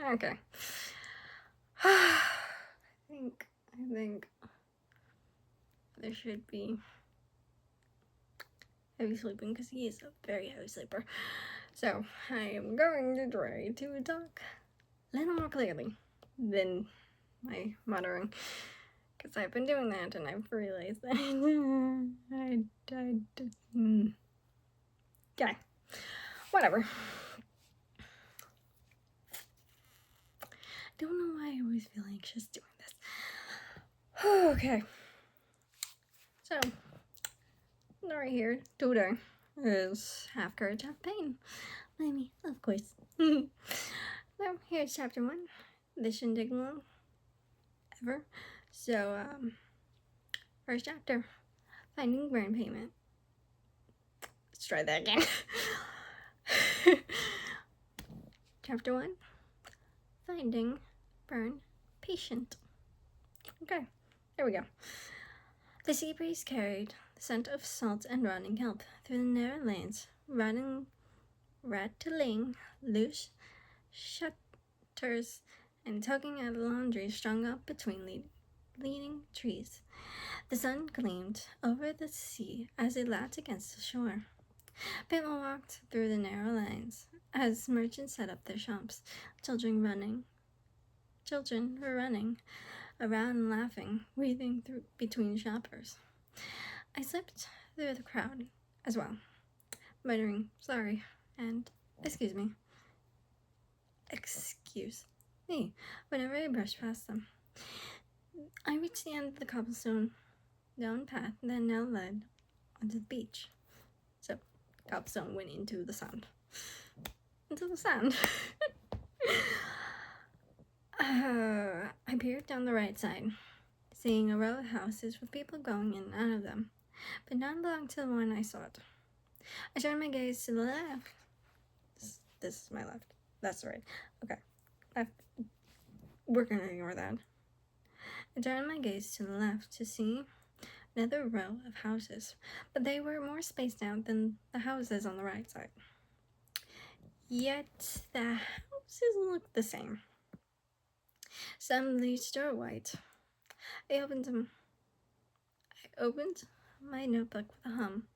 Okay. I think there should be heavy sleeping because he is a very heavy sleeper. So I am going to try to talk a little more clearly than my muttering, because I've been doing that and I've realized that okay, whatever. Don't know why I always feel anxious doing this. Okay, so right here today is Half Courage, Half Pain by me, of course. So here's chapter 1. This shouldn't take long ever. So first chapter, finding burn payment. Let's try that again. Chapter 1, finding burn patient. Okay, there we go. The sea breeze carried the scent of salt and rotting kelp through the narrow lanes, rattling loose shutters and tugging at laundry strung up between leaning trees. The sun gleamed over the sea as it lapped against the shore. People walked through the narrow lanes as merchants set up their shops. Children were running around and laughing, weaving through between shoppers. I slipped through the crowd as well, muttering sorry and excuse me whenever I brushed past them. I reached the end of the cobblestone down path that now led onto the beach. So cobblestone went into the sand. I peered down the right side, seeing a row of houses with people going in and out of them, but none belonged to the one I sought. I turned my gaze to the left. This is my left. That's right. Okay. We're gonna ignore that. I turned my gaze to the left to see another row of houses, but they were more spaced out than the houses on the right side. Yet the houses looked the same. Some bleached or white. I opened my notebook with a hum.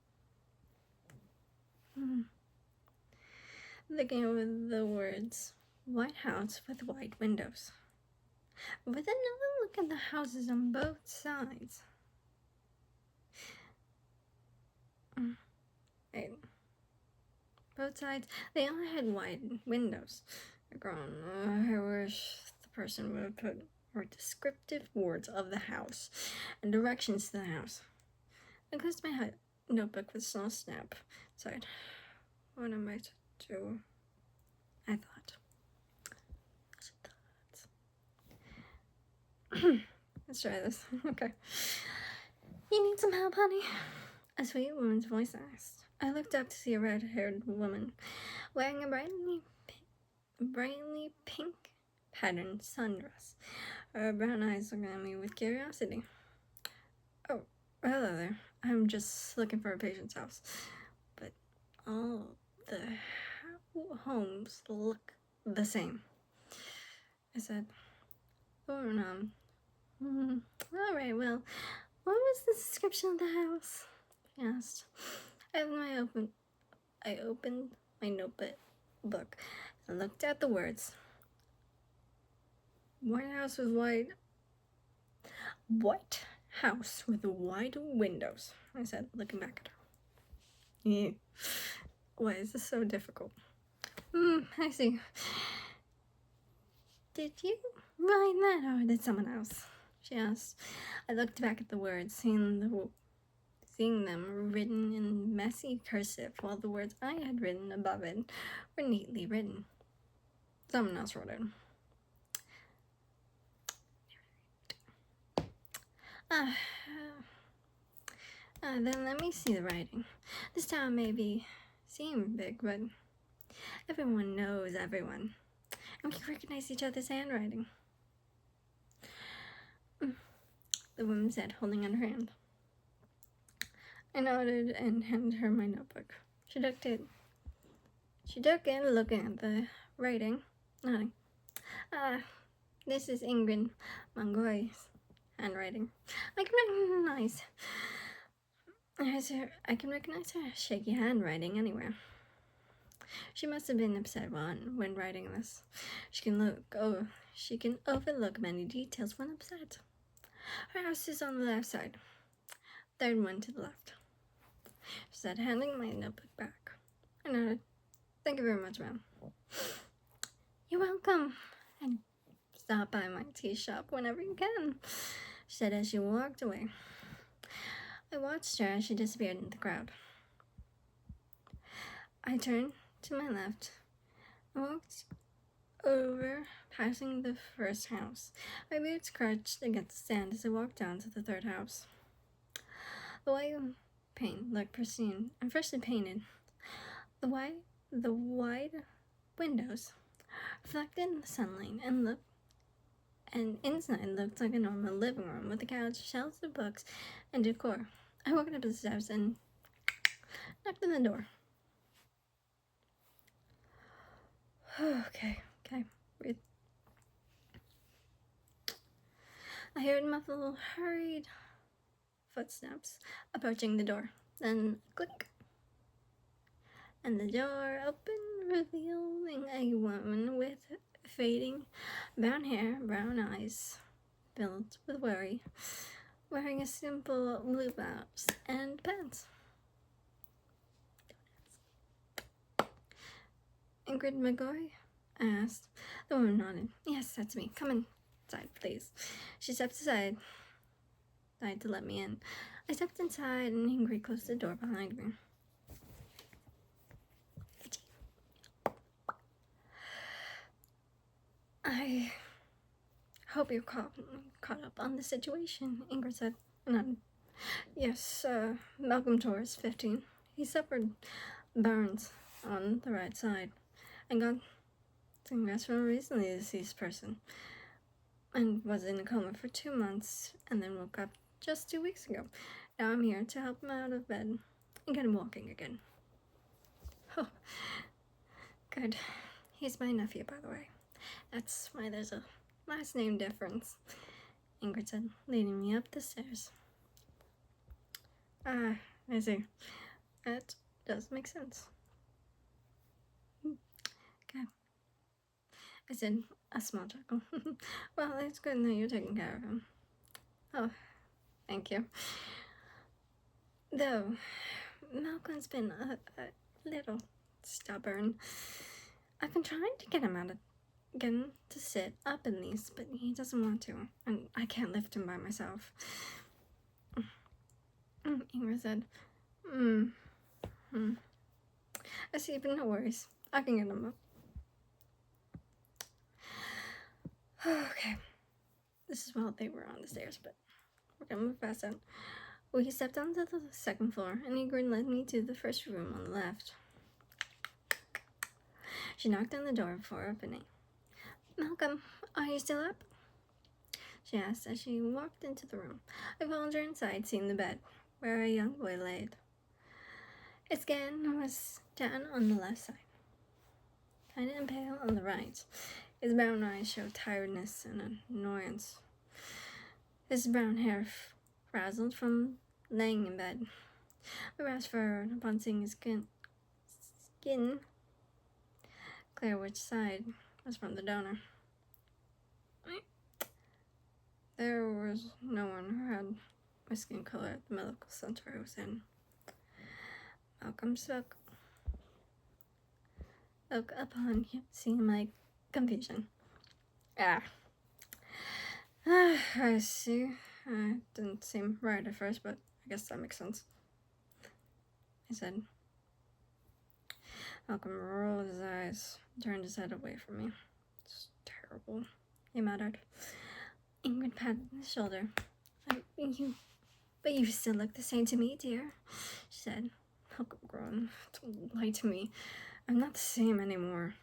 Looking over the words, white house with white windows. With another look at the houses on both sides. Right. Both sides, they all had white windows. I wish the person would have put more descriptive words of the house and directions to the house. I closed my notebook with a small snap. Sighed. What am I to do? I thought. Let's try this. Okay. You need some help, honey? A sweet woman's voice asked. I looked up to see a red-haired woman wearing a brightly pink patterned sundress. Her brown eyes looking at me with curiosity. Oh, hello there. I'm just looking for a patient's house. But all the homes look the same. I said, oh, no. Alright, well, what was the description of the house? She asked. I opened my notebook and looked at the words. White house with white house with white windows, I said, looking back at her. Yeah. Why is this so difficult? I see. Did you write that or did someone else? She asked. I looked back at the words, seeing them written in messy cursive, while the words I had written above it were neatly written. Someone else wrote it. Then let me see the writing. This town may seem big, but everyone knows everyone, and we can recognize each other's handwriting. The woman said, holding out her hand. I nodded and handed her my notebook. She took it, looking at the writing, nodding. Ah, this is Ingrid Mangoy's handwriting. I can recognize I can recognize her shaky handwriting anywhere. She must have been upset when writing this. She can overlook many details when upset. Her house is on the left side. Third one to the left. She said, handing my notebook back. I nodded. Thank you very much, ma'am. You're welcome. And stop by my tea shop whenever you can, she said as she walked away. I watched her as she disappeared in the crowd. I turned to my left and walked over, passing the first house. My boots scratched against the sand as I walked down to the third house. The white paint looked pristine and freshly painted. The wide windows reflected the sunlight and inside looked like a normal living room with a couch, shelves of books, and decor. I walked up the steps and knocked on the door. Okay, breathe. I heard muffled, hurried footsteps approaching the door. Then click, and the door opened, revealing a woman with fading brown hair, brown eyes, filled with worry, wearing a simple blue blouse and pants. Ingrid McGoy? I asked. The woman nodded. Yes, that's me. Come inside, please. She stepped aside to let me in. I stepped inside and Ingrid closed the door behind me. I hope you're caught up on the situation, Ingrid said. Yes, Malcolm Torres, 15. He suffered burns on the right side and got congrats from a recently deceased person and was in a coma for 2 months and then woke up just 2 weeks ago. Now I'm here to help him out of bed and get him walking again. Oh, good. He's my nephew, by the way. That's why there's a last name difference, Ingrid said, leading me up the stairs. I see. That does make sense. Okay. I said, a small chuckle. Well, it's good that you're taking care of him. Oh, thank you. Though, Malcolm's been a little stubborn. I've been trying to get him to sit up at least, but he doesn't want to, and I can't lift him by myself. Ingrid said, I see, but no worries. I can get him up. Okay. This is while they were on the stairs, but we're gonna move past that. We stepped onto the second floor, and Ingrid led me to the first room on the left. She knocked on the door before opening. Malcolm, are you still up? She asked as she walked into the room. I followed her inside, seeing the bed, where a young boy laid. His skin was down on the left side, kind of pale on the right. His brown eyes showed tiredness and annoyance. His brown hair frazzled from laying in bed. I rasped for her upon seeing his skin clear which side was from the donor. There was no one who had my skin color at the medical center I was in. Malcolm spoke upon seeing my confusion. I see. Didn't seem right at first, but I guess that makes sense, I said. Malcolm rolled his eyes, turned his head away from me. It's terrible, he muttered. Ingrid patted his shoulder. But you still look the same to me, dear, she said. Malcolm groaned. Don't lie to me. I'm not the same anymore.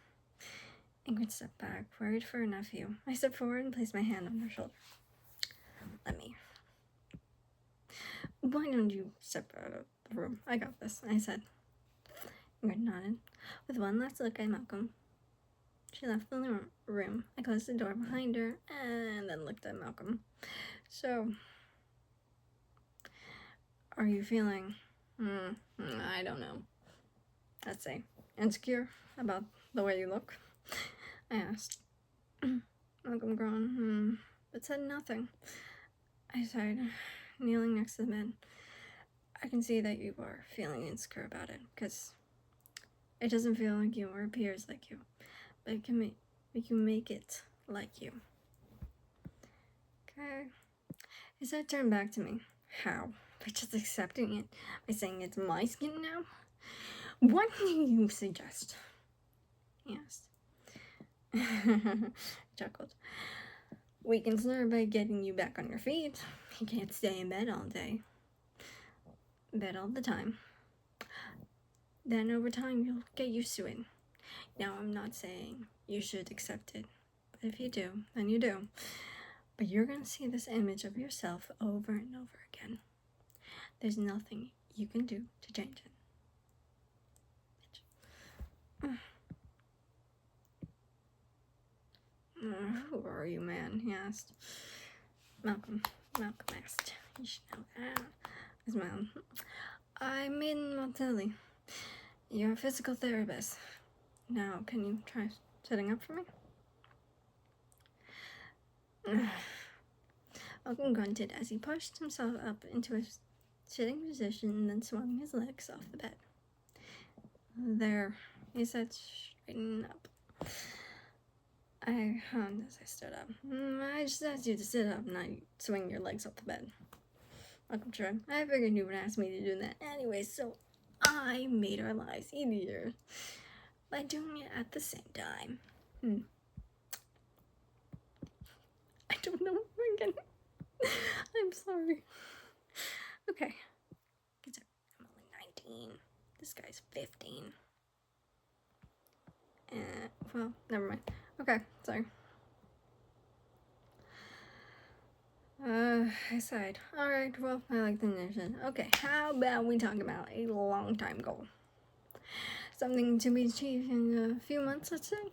Ingrid stepped back, worried for her nephew. I stepped forward and placed my hand on her shoulder. Let me. Why don't you step out of the room? I got this, I said. Ingrid nodded. With one last look at Malcolm, She left the room. I closed the door behind her and then looked at Malcolm. So, are you feeling, I don't know, let's say, insecure about the way you look? I asked. Malcolm groaned, but said nothing. I sighed, kneeling next to the bed. I can see that you are feeling insecure about it, because it doesn't feel like you or appears like you, but it can make it like you. Okay. His head turned back to me. How? By just accepting it? By saying it's my skin now? What do you suggest? He asked. Chuckled. We can start by getting you back on your feet. You can't stay in bed all day. Bed all the time. Then over time you'll get used to it. Now I'm not saying you should accept it, but if you do, then you do. But you're gonna see this image of yourself over and over again. There's nothing you can do to change it. Who are you, man? He asked. Malcolm asked. You should know that. I smiled. I'm Maiden Montelli. You're a physical therapist. Now, can you try sitting up for me? Malcolm grunted as he pushed himself up into a sitting position and then swung his legs off the bed. There, he said, straighten up. I hummed as I stood up. I just asked you to sit up, not swing your legs off the bed. Malcolm shrugged. I figured you would ask me to do that anyway, so I made our lives easier by doing it at the same time. I don't know again. I'm sorry. Okay. I'm only 19. This guy's 15. Well, never mind. Okay, sorry. I sighed. Alright, well, I like the notion. Okay, how about we talk about a long time goal? Something to be achieved in a few months, let's say?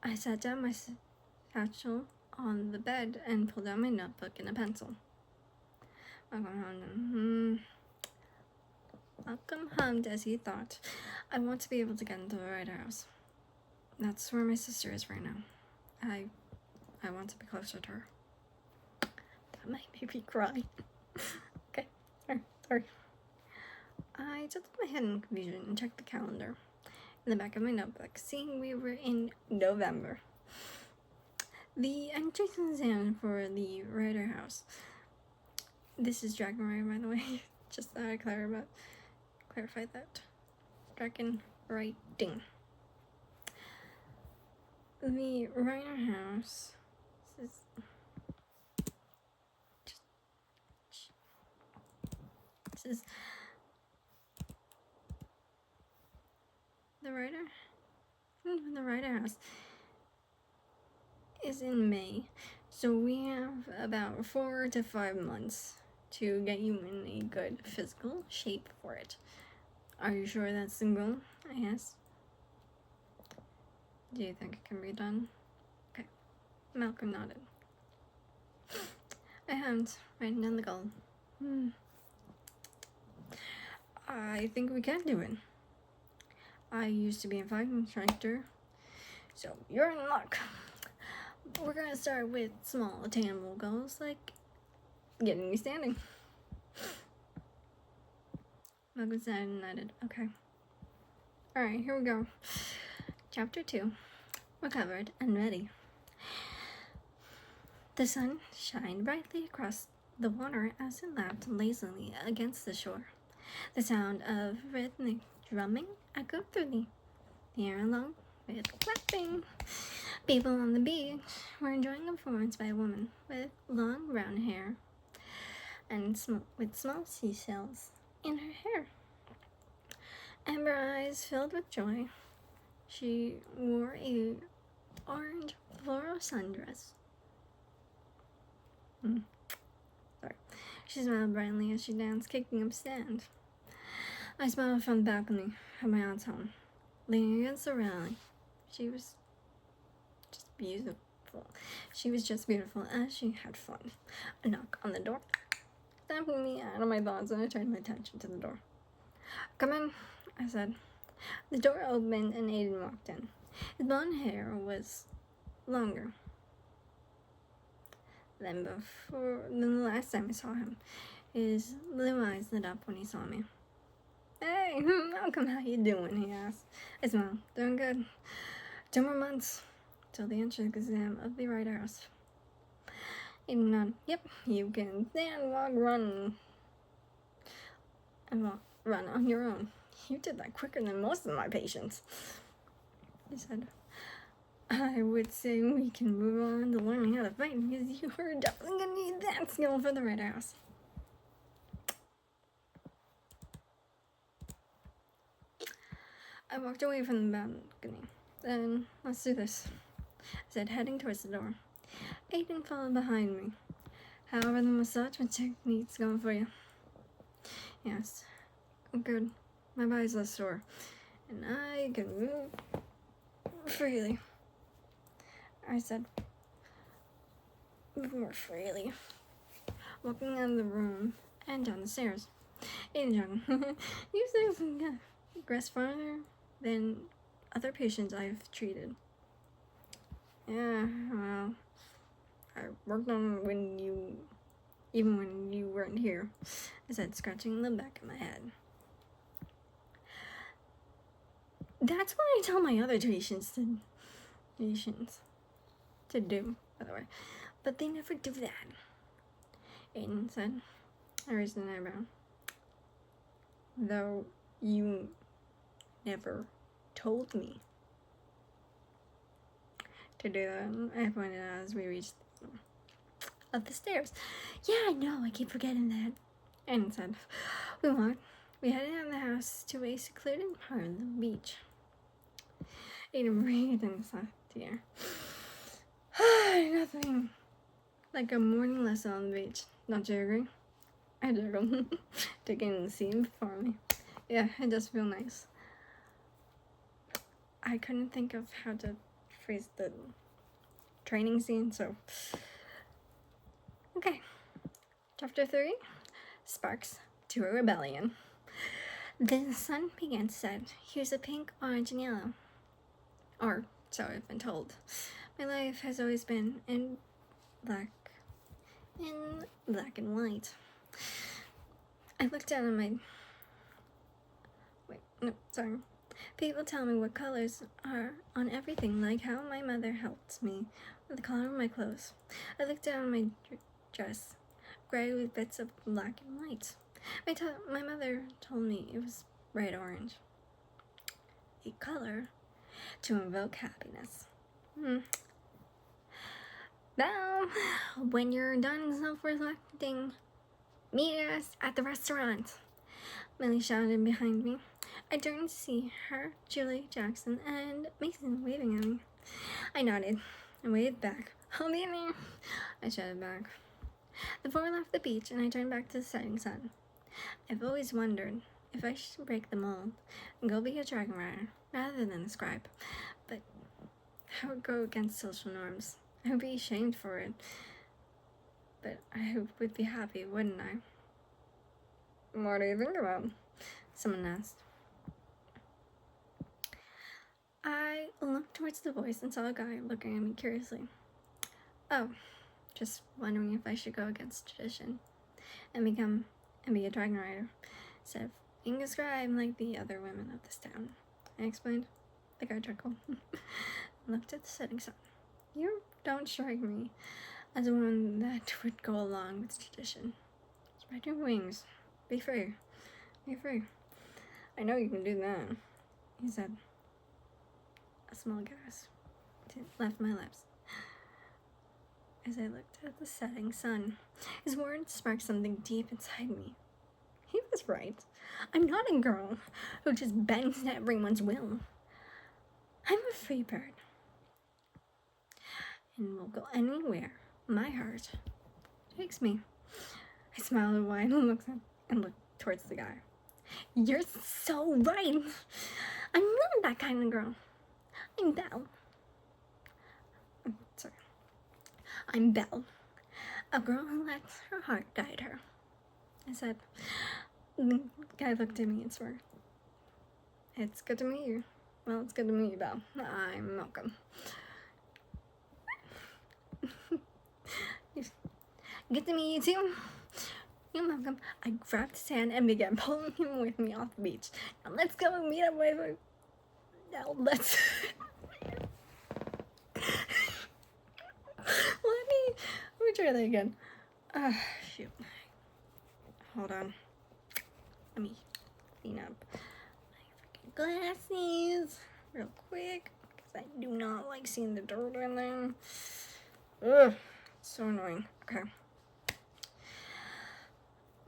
I sat down my satchel on the bed and pulled out my notebook and a pencil. Malcolm hummed as he thought. I want to be able to get into the right house. That's where my sister is right now. I want to be closer to her. That might make me cry. Okay, sorry. I tilted my head in confusion and checked the calendar in the back of my notebook, seeing we were in November. The entrance exam for the Rider House. This is Dragon Rider, by the way. Just thought I'd clarify that. Dragon Riding. The Rider House. This is the Rider House is in May, so we have about 4 to 5 months to get you in a good physical shape for it. Are you sure that's the goal? I asked. Do you think it can be done? Okay. Malcolm nodded. I hummed, writing down the goal. I think we can do it. I used to be a fighting instructor, so you're in luck. We're gonna start with small attainable goals, like getting you standing. Malcolm said and nodded. Okay. Alright, here we go. Chapter 2. Recovered and ready. The sun shined brightly across the water as it lapped lazily against the shore. The sound of rhythmic drumming echoed through the air along with clapping. People on the beach were enjoying a performance by a woman with long brown hair and with small seashells in her hair. Amber eyes filled with joy. She wore a orange floral sundress. Sorry. She smiled brightly as she danced, kicking up sand. I smiled from the balcony of my aunt's home. leaning against the railing. She was just beautiful. She was just beautiful as she had fun. A knock on the door snapping me out of my thoughts, and I turned my attention to the door. "Come in," I said. The door opened and Aiden walked in. His blonde hair was longer than the last time I saw him. His blue eyes lit up when he saw me. "Hey, Malcolm, how you doing?" he asked. I smiled. "Doing good. 2 more months till the entrance exam of the Wright House." Aiden nodded. "Yep, you can stand, walk, run, and run on your own. You did that quicker than most of my patients," he said. "I would say we can move on to learning how to fight, because you are definitely gonna need that skill for the Wright House." I walked away from the balcony. "Then let's do this," I said, heading towards the door. Aiden followed behind me. "How are the massage techniques going for you?" "Yes, good. My body's less sore, and I can move freely," I said. "Move more freely." Walking out of the room and down the stairs. "Aiden John, you still can progress farther than other patients I've treated." "Yeah, well, I worked on even when you weren't here," I said, scratching the back of my head. That's what I tell my other patients to do, by the way. But they never do that, Aiden said. I raised an eyebrow. "Though you never told me to do that," I pointed out as we reached the bottom of the stairs. "Yeah, I know, I keep forgetting that," Aiden said. We walked. We headed out of the house to a secluded part of the beach. Aiden breathed and sighed the air. "Nothing like a morning lesson on the beach. Don't you agree?" I jiggled, taking in the scene before me. "Yeah, it does feel nice." I couldn't think of how to phrase the training scene, so... Okay. Chapter 3. Sparks to a Rebellion. The sun began to set. Hues of pink, orange, and yellow. Or so I've been told. My life has always been in black and white. I looked down at my... People tell me what colors are on everything, like how my mother helped me with the color of my clothes. I looked down at my dress, gray with bits of black and white. My mother told me it was bright orange. A color to invoke happiness. Well, when you're done self-reflecting, meet us at the restaurant, Millie shouted behind me. I turned to see her, Julie, Jackson, and Mason waving at me. I nodded and waved back. "I'll be there," I shouted back. The four left the beach and I turned back to the setting sun. I've always wondered if I should break the mold and go be a dragon rider rather than a scribe, but I would go against social norms. I would be ashamed for it, but I would be happy, wouldn't I? "What do you think about?" someone asked. I looked towards the boys and saw a guy looking at me curiously. "Oh, just wondering if I should go against tradition and be a dragon rider instead of being a scribe like the other women of this town," I explained. The guy chuckled and looked at the setting sun. "You don't strike me as one that would go along with tradition. Spread your wings. Be free. Be free." "I know you can do that," he said. A small gasp left my lips as I looked at the setting sun. His words sparked something deep inside me. He was right. I'm not a girl who just bends to everyone's will. I'm a free bird and will go anywhere my heart takes me. I smiled wide and looked towards the guy. "You're so right. I'm not that kind of girl. I'm Belle. Sorry. I'm Belle, a girl who lets her heart guide her. I said. The guy looked at me and swore. It's good to meet you. Well, it's good to meet you, Belle. I'm Malcolm. Good to meet you too. You're welcome. I grabbed his hand and began pulling him with me off the beach. Now let's go and meet up with. Now let's. Let me try that again. Shoot. Hold on. Let me clean up my freaking glasses real quick because I do not like seeing the dirt in them. Ugh, it's so annoying. Okay.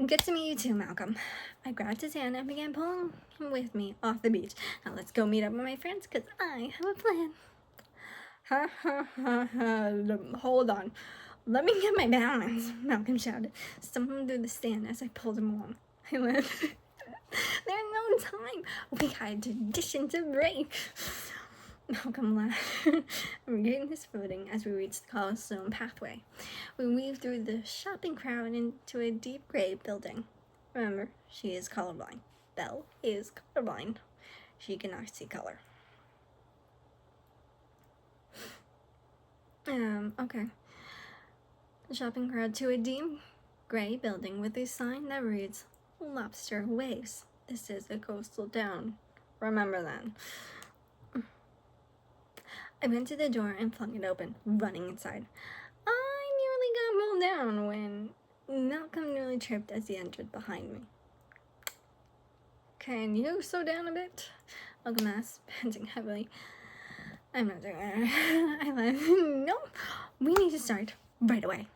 Good to meet you too, Malcolm. I grabbed his hand and began pulling him with me off the beach. Now let's go meet up with my friends because I have a plan. Ha ha ha ha. Hold on. Let me get my balance, Malcolm shouted, stumbling through the stand as I pulled him along. I went, there's no time. We had to dish into break. Malcolm laughed, regaining his footing as we reached the cobblestone pathway. We weaved through the shopping crowd into a deep gray building. Remember, she is colorblind. Belle is colorblind. She cannot see color. Okay. The shopping crowd to a deep gray building with a sign that reads, Lobster Waves. This is a coastal town. Remember that. I went to the door and flung it open, running inside. I nearly got pulled down when Malcolm nearly tripped as he entered behind me. Can you slow down a bit? Malcolm asked, panting heavily. I'm not doing that. I laughed. Nope. We need to start right away.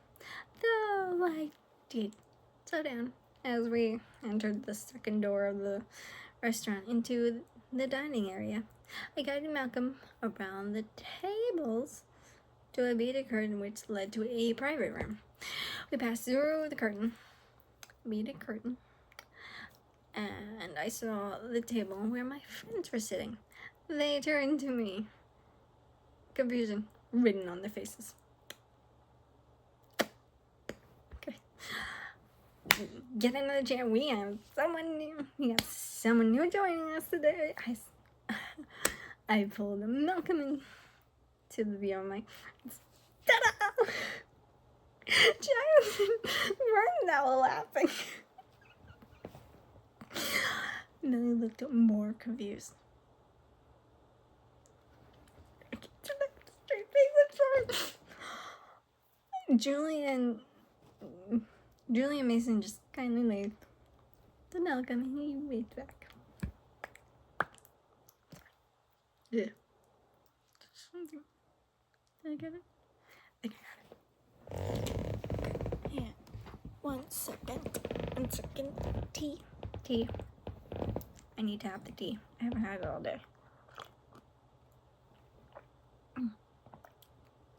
Though I did slow down as we entered the second door of the restaurant into the dining area. I guided Malcolm around the tables to a beaded curtain which led to a private room. We passed through the beaded curtain, and I saw the table where my friends were sitting. They turned to me, confusion written on their faces. Okay. Get into the chair. We have someone new joining us today. I pulled Malcolm into the view of my ta-da! Giles and now laughing. Millie looked more confused. I can't do that straight face. I'm sorry. Julie and Mason just kindly waved to Malcolm and he waved back. Yeah. Something. Did I get it? I think I got it. Yeah. 1 second. 1 second. Tea. I need to have the tea. I haven't had it all day.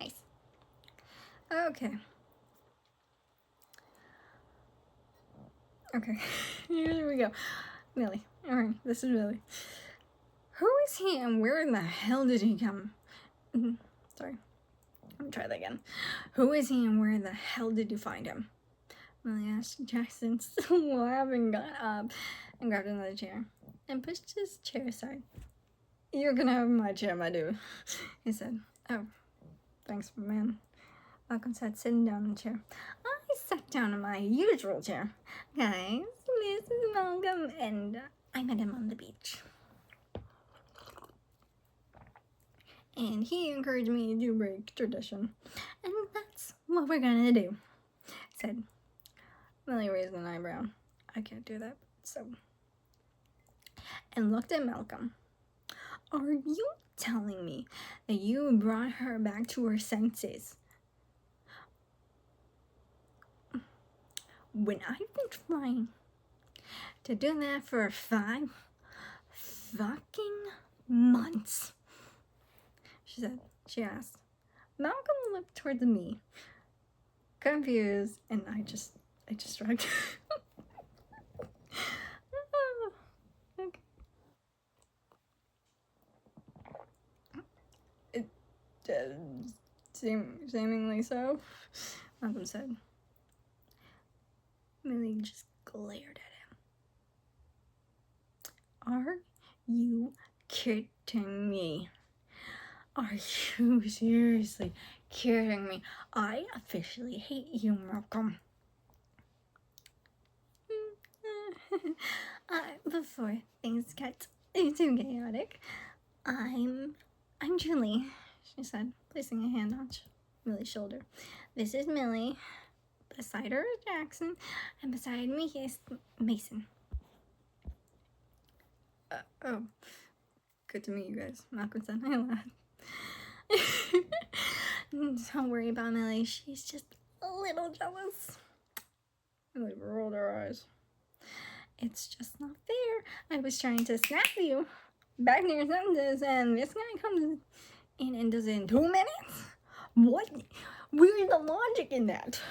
Nice. Okay. Here we go. Millie. Alright, this is Millie. Who is he and where in the hell did he come? Sorry. Let me try that again. Who is he and where in the hell did you find him? Millie asked Jackson, still laughing, got up and grabbed another chair and pushed his chair aside. You're gonna have my chair, my dude, he said. Oh, thanks, man. Malcolm sat sitting down in the chair. I sat down in my usual chair. Guys, this is Malcolm, and I met him on the beach. And he encouraged me to break tradition. And that's what we're gonna do, said. Millie raised an eyebrow. I can't do that, so. And looked at Malcolm. Are you telling me that you brought her back to her senses? When I've been trying to do that for 5 fucking months, she asked. Malcolm looked towards me, confused, and I just shrugged. Oh, okay. Seemingly so, Malcolm said. Millie just glared at him. Are you kidding me? Are you seriously kidding me? I officially hate you, Malcolm. Before things get too chaotic, I'm Julie, she said, placing a hand on Millie's shoulder. This is Millie. Beside her is Jackson, and beside me is Mason. Oh, good to meet you guys, Malcolm said. I laughed. Don't worry about Millie, she's just a little jealous. Millie rolled her eyes. It's just not fair. I was trying to snap you back near sentences, and this guy comes in and does it in 2 minutes? What? Where's the logic in that?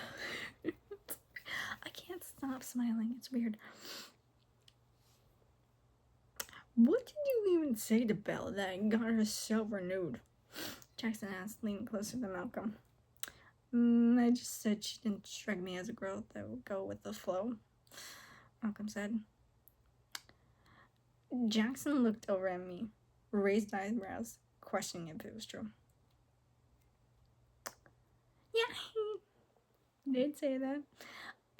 I can't stop smiling. It's weird. What did you even say to Belle that got her so renewed? Jackson asked, leaning closer to Malcolm. I just said she didn't strike me as a girl that would go with the flow, Malcolm said. Jackson looked over at me, raised eyebrows, questioning if it was true. Yeah, he did say that.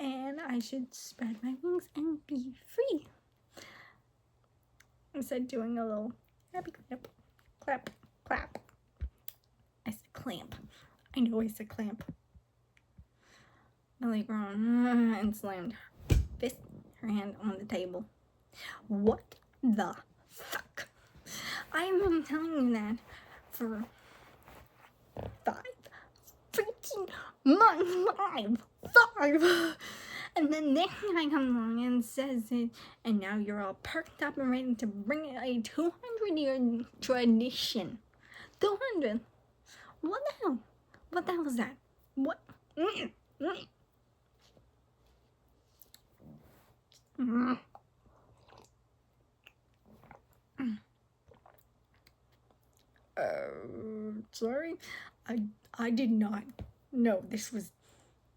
And I should spread my wings and be free. I said, doing a little happy clap, clap, clap. I said clamp. I know I said clamp. Millie groaned and slammed her hand on the table. What the fuck? I've been telling you that for 5 freaking months. Five. And then this guy comes along and says it, and now you're all perked up and ready to bring a 200-year tradition. 200? What the hell? What the hell is that? What? Sorry? I did not know this was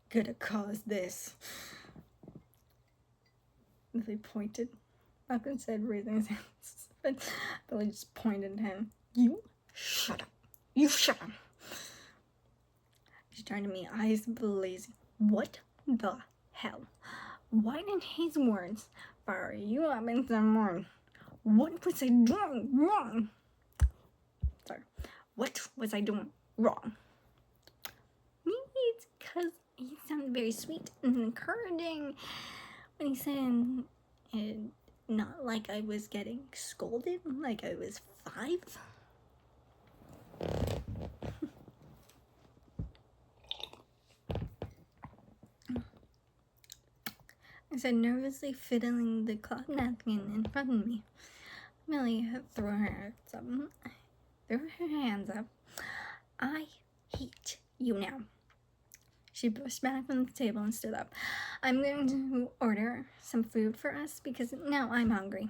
gonna cause this. Millie pointed. Malcolm said, raising his hands. But Billy just pointed at him. You shut up. You shut up. She turned to me, eyes blazing. What the hell? Why did his words fire you up in some more? What was I doing wrong? Sorry. What was I doing wrong? Maybe it's because he sounded very sweet and encouraging when he said it, not like I was getting scolded, like I was 5. I said, nervously fiddling the cloth napkin in front of me. Millie threw her hands up. I hate you now. She pushed back from the table and stood up. I'm going to order some food for us because now I'm hungry,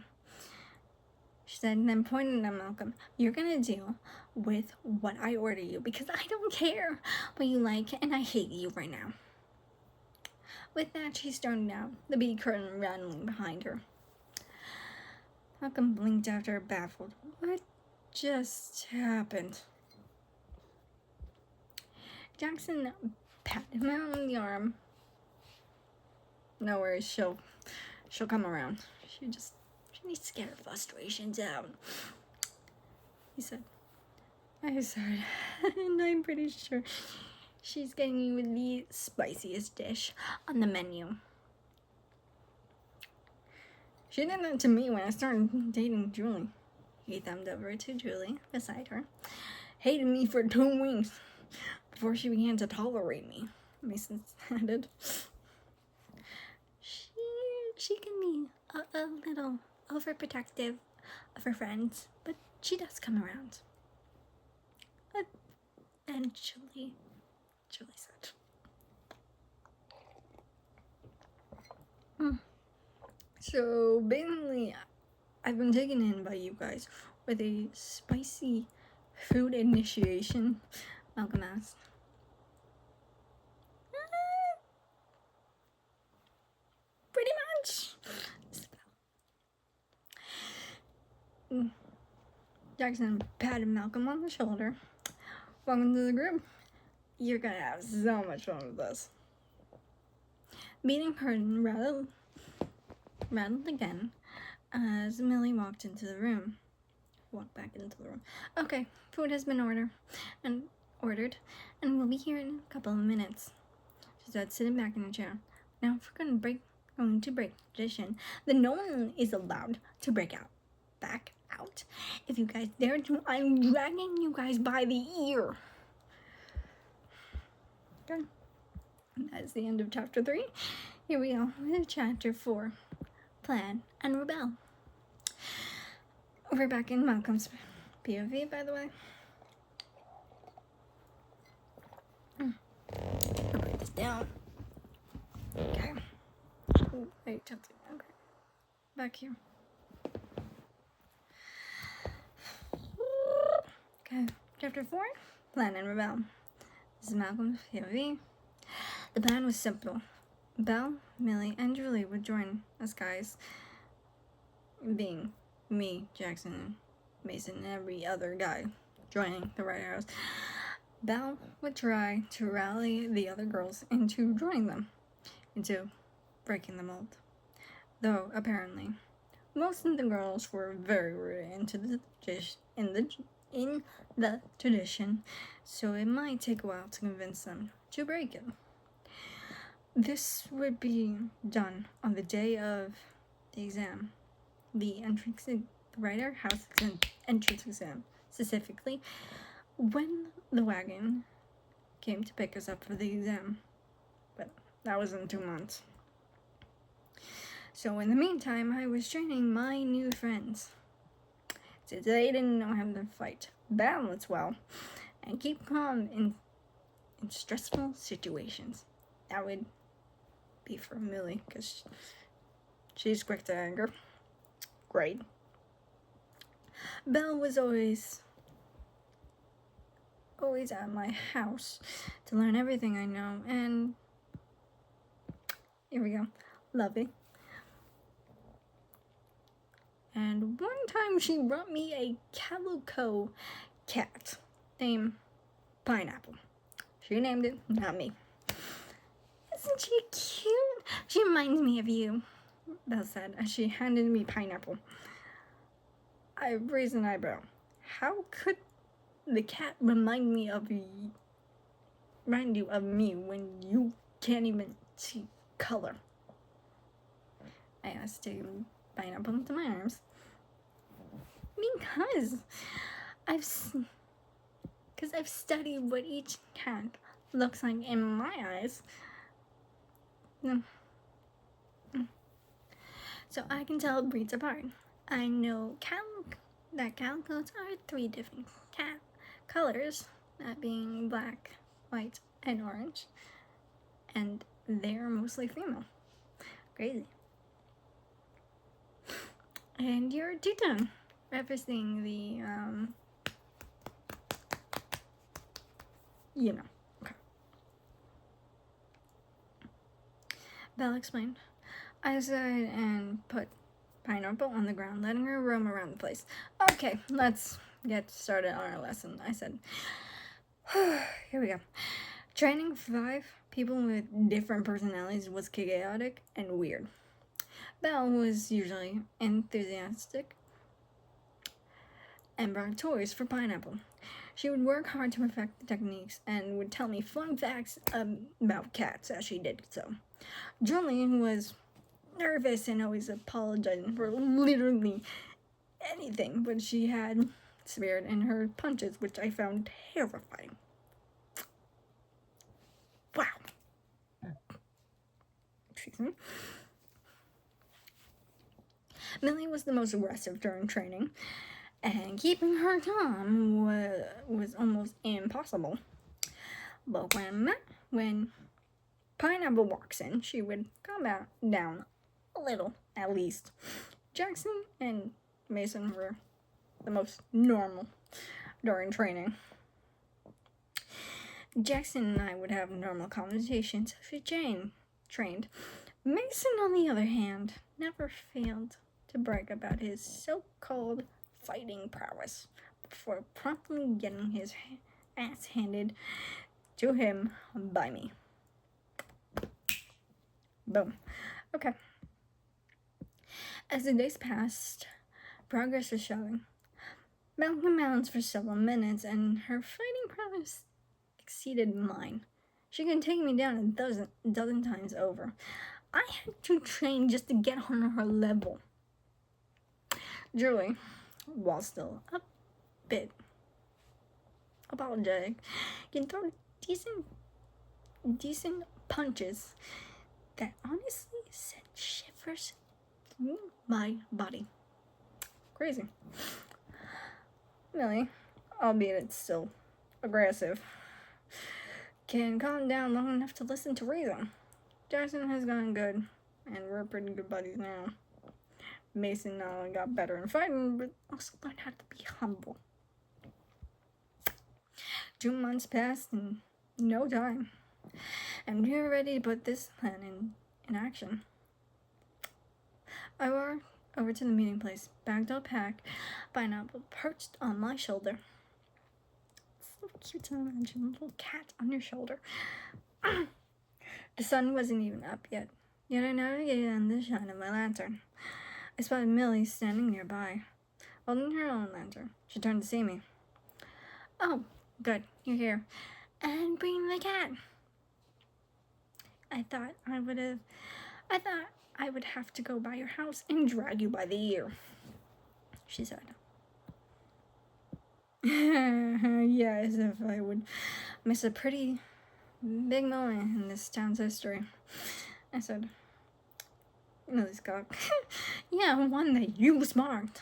she said, and then pointed at Malcolm. You're going to deal with what I order you because I don't care what you like and I hate you right now. With that, she started down, the bead curtain rattling behind her. Malcolm blinked after her, baffled. What just happened? Jackson patted him on the arm. No worries, she'll come around. She needs to get her frustrations out, he said. I sighed, and I'm pretty sure she's getting you the spiciest dish on the menu. She did that to me when I started dating Julie. He thumbed over to Julie beside her. Hated me for 2 weeks before she began to tolerate me, Mason added. She can be a little overprotective of her friends, but she does come around. And Julie said. So basically, I've been taken in by you guys with a spicy Food initiation? Malcolm asked. Pretty much. Jackson patted Malcolm on the shoulder. Welcome to the group. You're gonna have so much fun with this. Meeting curtain rattled again as Millie walked back into the room. Okay, food has been ordered, and we'll be here in a couple of minutes, she said, sitting back in a chair. Now, if we're going to break tradition, then no one is allowed to back out. If you guys dare to, I'm dragging you guys by the ear. Okay. That's the end of chapter 3. Here we go with chapter 4, Plan and Rebel. We're back in Malcolm's POV, by the way. I'll write this down. Okay. Ooh, wait, okay. Back here. Okay, chapter 4, Plan and Rebel. This is Malcolm's POV. The plan was simple. Belle, Millie, and Julie would join us guys, being me, Jackson, Mason, and every other guy joining the Red Arrows. Belle would try to rally the other girls into joining them, into breaking the mold. Though, apparently, most of the girls were very rooted into in the tradition, so it might take a while to convince them to break it. This would be done on the day of the exam, the Writer House entrance exam, specifically when the wagon came to pick us up for the exam. But that was in 2 months. So in the meantime, I was training my new friends, since they didn't know how to fight, balance well, and keep calm in stressful situations. That would be for Millie, because she's quick to anger. Great. Belle was always at my house to learn everything I know, and here we go, Lovey. And one time she brought me a calico cat named Pineapple. She named it, not me. Isn't she cute? She reminds me of you, Belle said as she handed me Pineapple. I raised an eyebrow. How could the cat remind you of me when you can't even see color? I asked, taking Pineapple into my arms. Because I've studied what each cat looks like in my eyes. So I can tell breeds apart. I know that calicos are 3 different cat colors, that being black, white, and orange, and they're mostly female. Crazy. And your two-tone, referencing the, okay. Belle explained. I decided and put Pineapple on the ground, letting her roam around the place. Okay, let's get started on our lesson, I said. Here we go. Training 5 people with different personalities was chaotic and weird. Belle was usually enthusiastic and brought toys for Pineapple. She would work hard to perfect the techniques and would tell me fun facts about cats as she did so. Julie was nervous and always apologizing for literally anything, but she had spirit in her punches, which I found terrifying. Wow. Excuse me. Millie was the most aggressive during training, and keeping her calm was almost impossible. But when Pineapple walks in, she would calm down a little, at least. Jackson and Mason were the most normal. during training. Jackson and I would have normal conversations as we trained. Mason, on the other hand, never failed to brag about his so-called fighting prowess before promptly getting his ass handed to him by me. Boom. Okay. As the days passed, progress was showing. Mounting mounts for several minutes, and her fighting prowess exceeded mine. She can take me down a dozen times over. I had to train just to get on her level. Julie, while still a bit apologetic, can throw decent punches that honestly sent shivers through my body. Crazy. Millie, albeit it's still aggressive, can calm down long enough to listen to reason. Jackson has gone good, and we're pretty good buddies now. Mason not only got better in fighting, but also learned how to be humble. 2 months passed in no time, and we were ready to put this plan in action. I walked over to the meeting place, bagged up pack, pineapple perched on my shoulder. It's so cute to imagine a little cat on your shoulder. The sun wasn't even up yet I navigated in the shine of my lantern. I spotted Millie standing nearby, holding her own lantern. She turned to see me. "Oh, good, you're here. And bring the cat." I thought I would have to go by your house and drag you by the ear," she said. Yeah, as if I would miss a pretty big moment in this town's history. I said, "Millie's cock." "Yeah, one that you marked."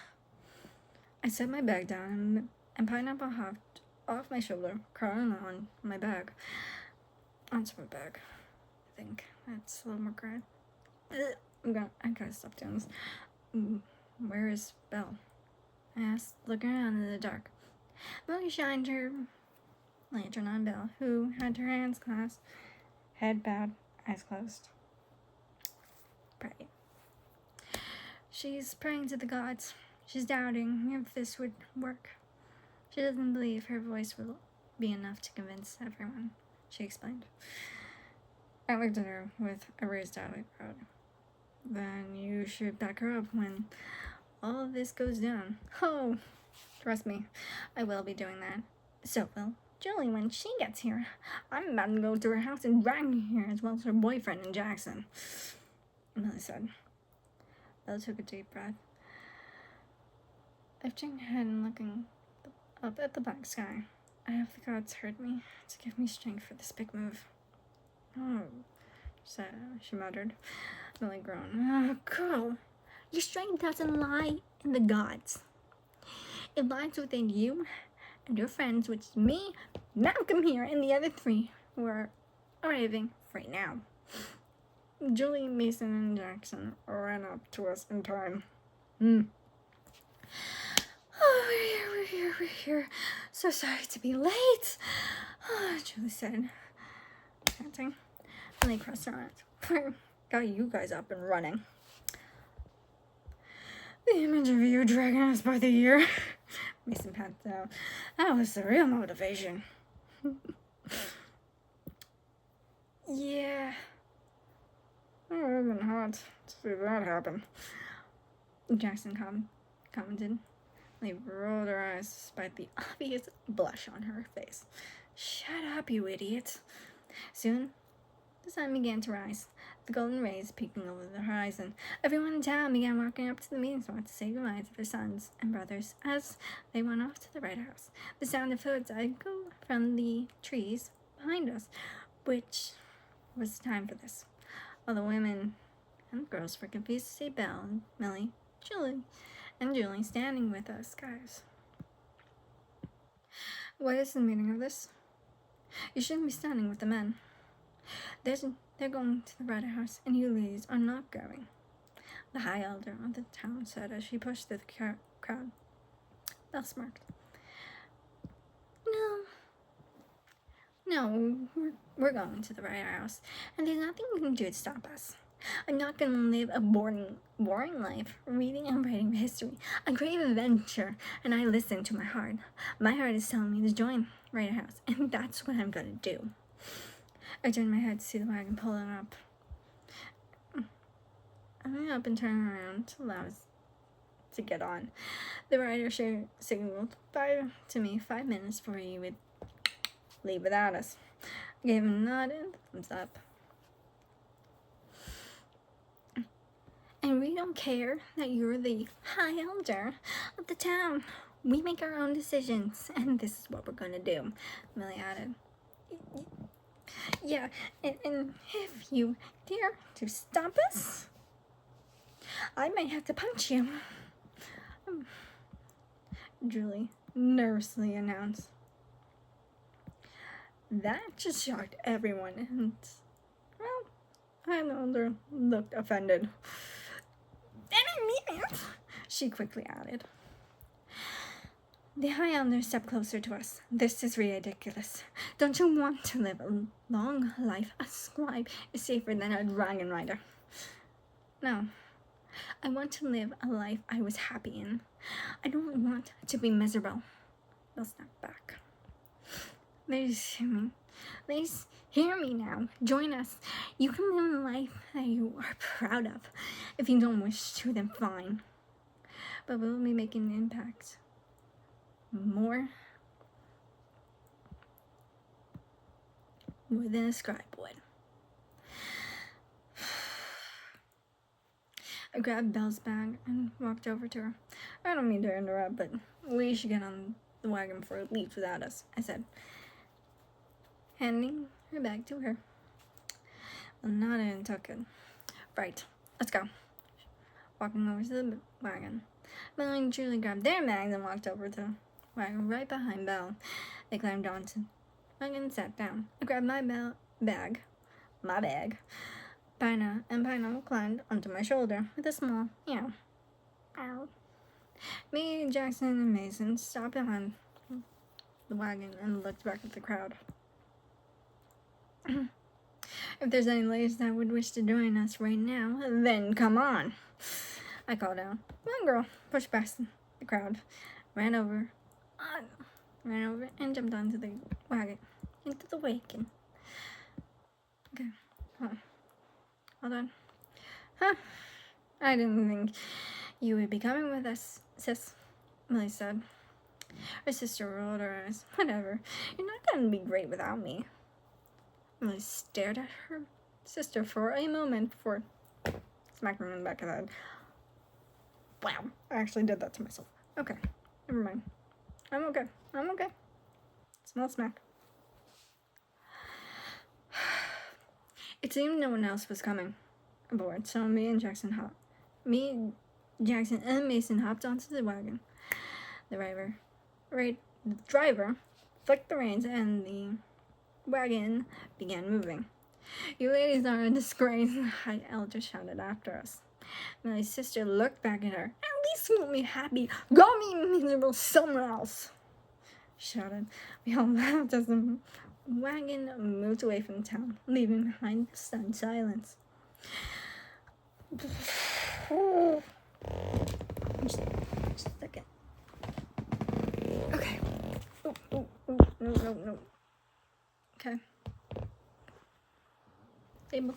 I set my bag down and Pineapple hopped off my shoulder, crawling on my bag. Onto my bag. I think that's a little more correct. I gotta stop doing this. "Where is Belle?" I asked, looking around in the dark. Millie shined her lantern on Belle, who had her hands clasped, head bowed, eyes closed. Pray. "She's praying to the gods. She's doubting if this would work. She doesn't believe her voice will be enough to convince everyone," she explained. I looked at her with a raised eyebrow. "Then you should back her up when all of this goes down." "Oh, trust me, I will be doing that. So will Julie when she gets here. I'm about to go to her house and drag her here, as well as her boyfriend and Jackson," Millie said. Bella took a deep breath, lifting her head and looking up at the black sky. "I hope the gods heard me to give me strength for this big move." "Oh," she muttered. Millie groaned. "Oh, girl, your strength doesn't lie in the gods. It lies within you and your friends, which is me, Malcolm here, and the other 3 who are arriving right now." Julie, Mason, and Jackson ran up to us in time. "Oh, we're here. So sorry to be late," Julie said, panting. Millie crossed her arms. "Got you guys up and running." "The image of you dragging us by the ear," Mason panted out. "That was the real motivation." "Yeah. It would have been hot to see that happen," Jackson commented. Millie rolled her eyes despite the obvious blush on her face. "Shut up, you idiot." Soon, the sun began to rise, the golden rays peeking over the horizon. Everyone in town began walking up to the meeting spot to say goodbye to their sons and brothers as they went off to the Red House. The sound of hooves echoed from the trees behind us, which was time for this. All the women and girls were confused to see Belle, Millie, Julie standing with us guys. "What is the meaning of this?" "You shouldn't be standing with the men. They're going to the Red House, and you ladies are not going," the high elder of the town said as she pushed through the crowd. Belle smirked. No, we're going to the right house, and there's nothing you can do to stop us. I'm not gonna live a boring life, reading and writing history, a great adventure, and I listen to my heart. My heart is telling me to join Right House, and that's what I'm gonna do. I turned my head to see the wagon pulling up. I went up and turned around to allow us to get on. The rider signaled to me 5 minutes before he would leave without us. I gave him a nod and a thumbs up. And we don't care that you're the high elder of the town. We make our own decisions, and this is what we're gonna do, Millie added. Yeah, and if you dare to stop us, I might have to punch you, Julie nervously announced. That just shocked everyone, and, well, Highlander looked offended. I didn't mean it, she quickly added. The Highlander stepped closer to us. This is ridiculous. Don't you want to live a long life? A scribe is safer than a dragon rider. No. I want to live a life I was happy in. I don't want to be miserable. They'll snap back. Please hear me now. Join us. You can live a life that you are proud of. If you don't wish to, then fine. But we'll be making an impact. More than a scribe would. I grabbed Belle's bag and walked over to her. I don't mean to interrupt, but we should get on the wagon before it leaves without us, I said, handing her bag to her. Well, nodded and took it. Right, let's go. Walking over to the wagon. Melanie and Julie grabbed their bags and walked over to the wagon right behind Belle. They climbed onto the wagon and sat down. I grabbed my bag. Pineapple climbed onto my shoulder with a small meow. Ow. Me, Jackson, and Mason stopped behind the wagon and looked back at the crowd. If there's any ladies that would wish to join us right now, then come on, I called out. One girl pushed past the crowd, ran over and jumped onto the wagon, into the wagon. Okay, hold on. Huh, I didn't think you would be coming with us, sis, Millie said. Her sister rolled her eyes. Whatever, you're not gonna be great without me. Millie stared at her sister for a moment before smacking her in the back of the head. Wow, I actually did that to myself. Okay, never mind. I'm okay. Small smack. It seemed no one else was coming aboard, so me, Jackson, and Mason hopped onto the wagon. The driver flicked the reins and the wagon began moving. You ladies are a disgrace, the high elder shouted after us. Millie's sister looked back at her. At least you'll be happy. Go be miserable somewhere else, she shouted. We all laughed as the wagon moved away from town, leaving behind the stunned silence. Just a second. Okay. No. Okay. Table.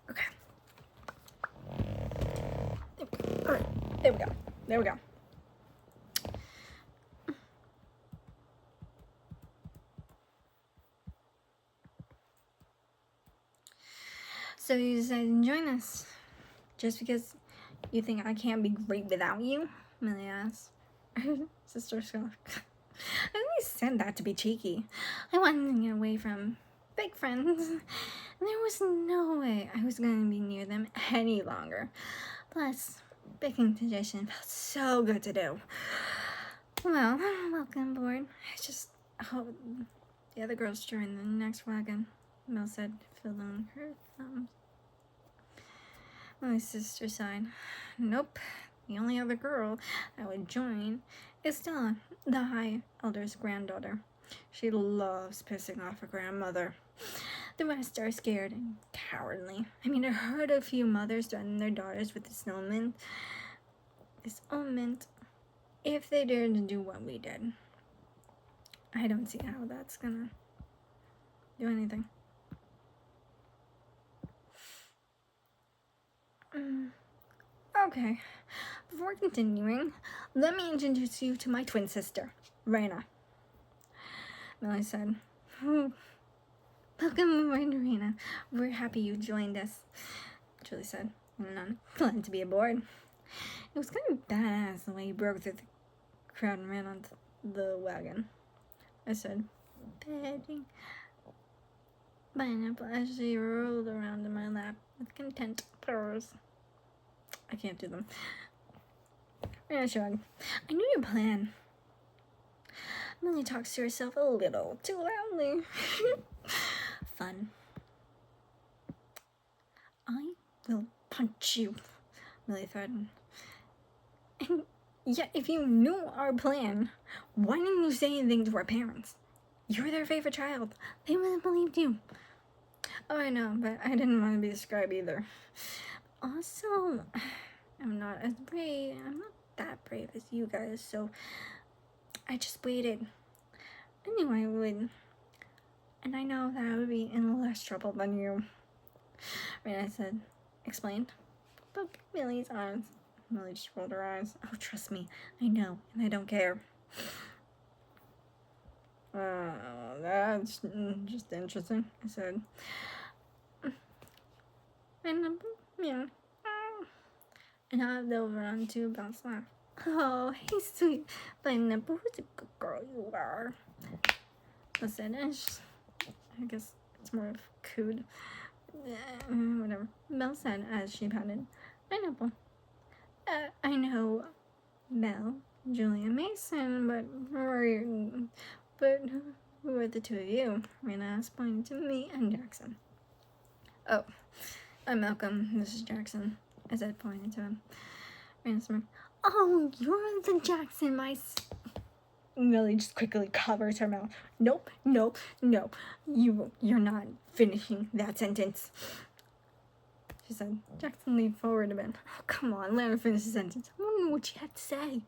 Okay. All right. There we go. So you decided to join us just because you think I can't be great without you? Millie asked. Sister scoffed. I only said that to be cheeky. I wanted to get away from big friends. There was no way I was going to be near them any longer. Plus, baking tradition felt so good to do. Well, welcome aboard. I just hope the other girls join the next wagon, Mel said, filling her thumbs. My sister sighed. Nope. The only other girl I would join is Stella, the High Elder's granddaughter. She loves pissing off her grandmother. The rest are scared and cowardly. I mean, I heard a few mothers threaten their daughters with this omen if they dared to do what we did. I don't see how that's gonna do anything. Okay, before continuing, let me introduce you to my twin sister, Raina. Millie said, Welcome aboard, Raina. We're happy you joined us. Julie said, I'm glad to be aboard. It was kind of badass the way you broke through the crowd and ran onto the wagon. I said, petting Pineapple as she rolled around in my lap with content purrs. I can't do them. Raina shrugged. I knew your plan. Millie talks to herself a little too loudly. Fun. I will punch you, Millie threatened. And yet, if you knew our plan, why didn't you say anything to our parents? You're their favorite child. They would have believed you. Oh, I know, but I didn't want to be described either. Also, I'm not that brave as you guys, so I just waited. Anyway, and I know that I would be in less trouble than you. Raina said, explained. But Millie just rolled her eyes. Oh, trust me, I know, and I don't care. That's just interesting, I said. And yeah. And I hopped over onto Bounce laugh. Oh, hey, sweet Pineapple, who's a good girl you are. Listen, I guess it's more of cooed. Whatever. Mel said as she patted Pineapple. I know Mel, Julia Mason, but who are the two of you? Raina asked, pointing to me and Jackson. Oh, I'm Malcolm. This is Jackson, I said, pointing to him. Raina smirked. Oh, you're the Jackson, Millie just quickly covers her mouth. Nope. You're not finishing that sentence. She said. Jackson leaned forward a bit. Oh, come on, let her finish the sentence. I don't know what she had to say.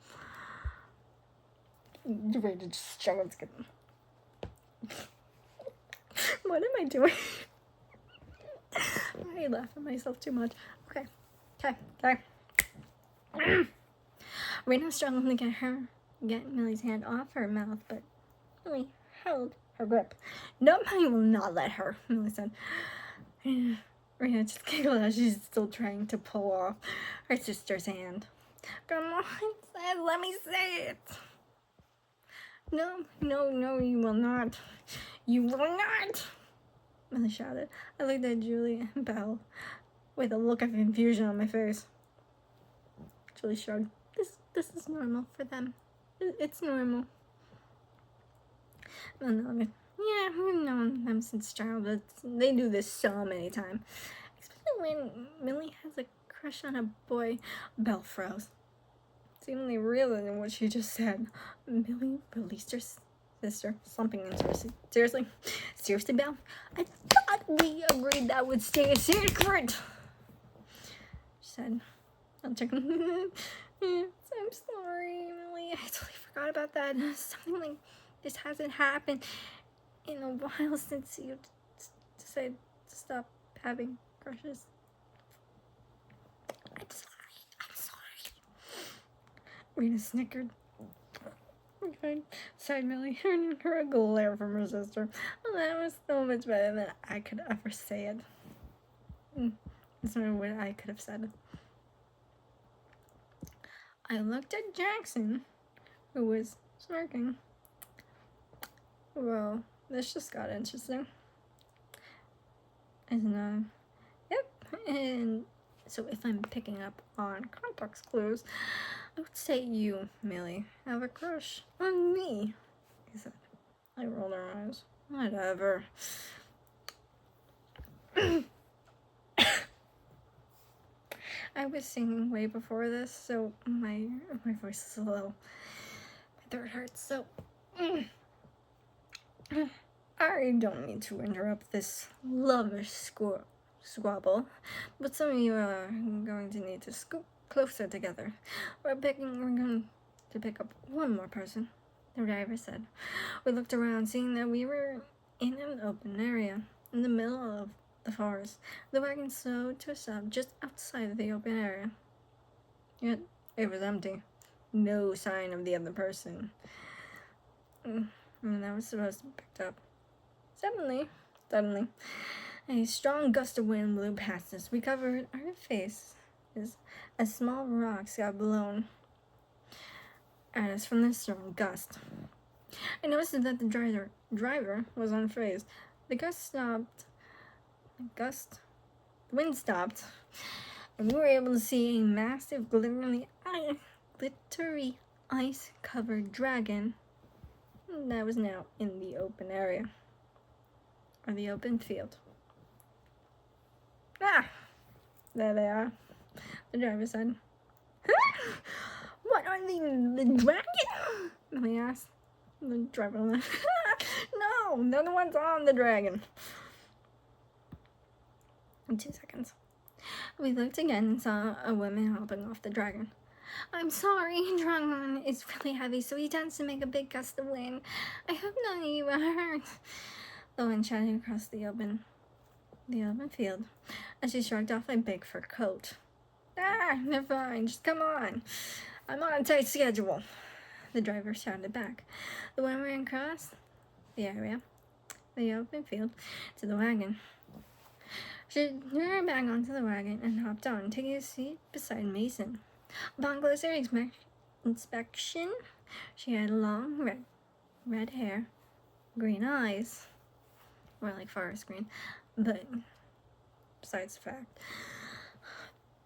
You're ready to just show what's good. What am I doing? I laugh at myself too much. Okay. Raina struggled to get Millie's hand off her mouth, but Millie held her grip. Nope, I will not let her, Millie said. Raina just giggled as she's still trying to pull off her sister's hand. Come on, let me say it. No, you will not. You will not, Millie shouted. I looked at Julie and Belle with a look of confusion on my face. Julie shrugged. This is normal for them. It's normal. Yeah, we've known them since childhood. They do this so many times. Especially when Millie has a crush on a boy. Belle froze. Seemingly realer than what she just said. Millie released her sister, slumping into her seat. Seriously, Belle? I thought we agreed that would stay a secret. She said, I'll check. I'm sorry, Millie. I totally forgot about that. Something like this hasn't happened in a while since you decided to stop having crushes. I'm sorry. Raina snickered. Okay, sighed Millie, earning her a glare from her sister. Well, that was so much better than I could ever say it. That's not what I could have said. I looked at Jackson, who was smirking. Well, this just got interesting. Isn't Yep. And so if I'm picking up on context clues, I would say you, Millie, have a crush on me, he said. I rolled her eyes. Whatever. I was singing way before this, so my voice is a little, my throat hurts, so I don't mean to interrupt this lover squabble, but some of you are going to need to scoop closer together. We're going to pick up one more person, the driver said. We looked around, seeing that we were in an open area in the middle of the forest. The wagon slowed to a stop just outside of the open area. Yet it was empty. No sign of the other person. And that was supposed to be picked up. Suddenly, a strong gust of wind blew past us. We covered our faces as small rocks got blown at us from the strong gust. I noticed that the driver was unfazed. The wind stopped, and we were able to see a massive glittery ice-covered dragon that was now in the open area, or the open field. Ah! There they are, the driver said. Huh? What are the dragon? We asked. The driver laughed. No, they're the ones on the dragon. In 2 seconds. We looked again and saw a woman hopping off the dragon. I'm sorry, dragon is really heavy, so he tends to make a big gust of wind. I hope none of you are hurt. The wind shouted across the open field as she shrugged off a big fur coat. Ah, they're fine, just come on. I'm on a tight schedule, the driver shouted back. The wind ran across the area, the open field, to the wagon. She threw her bag onto the wagon and hopped on, taking a seat beside Mason. Upon closer inspection, she had long red hair, green eyes, more like forest green, but besides the fact,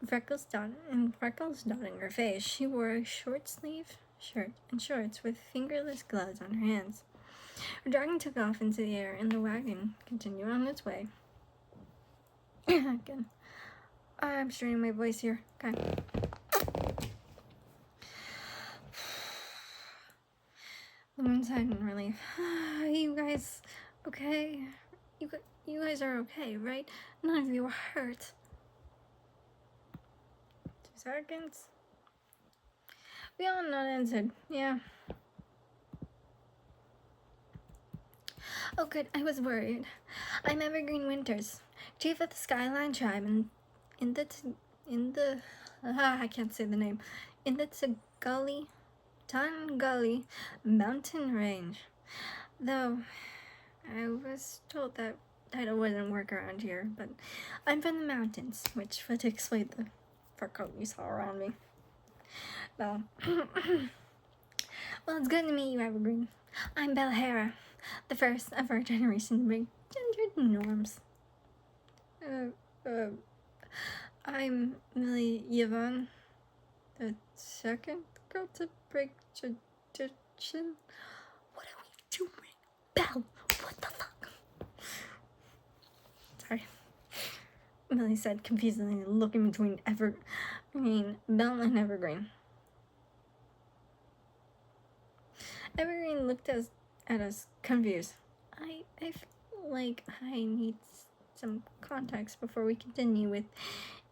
freckles dotting her face. She wore a short-sleeved shirt and shorts with fingerless gloves on her hands. Her dragon took off into the air, and the wagon continued on its way. Again, I'm straining my voice here. Okay. The moon sighed in relief. You guys okay? You guys are okay, right? None of you are hurt. 2 seconds. We all nodded. Yeah. Oh good, I was worried. I'm Evergreen Winters, chief of the Skyline tribe in the I can't say the name. In the Tungully mountain range. Though I was told that title wouldn't work around here, but I'm from the mountains, which would explain the fur coat you saw around me. Well, it's good to meet you, Evergreen. I'm Belhara, the first of our generation to break gendered norms. I'm Millie Yvonne, the second girl to break tradition. What are we doing? Belle, what the fuck? Sorry. Millie said confusedly, looking between Belle and Evergreen. Evergreen looked at us confused. I feel like I need some context before we continue with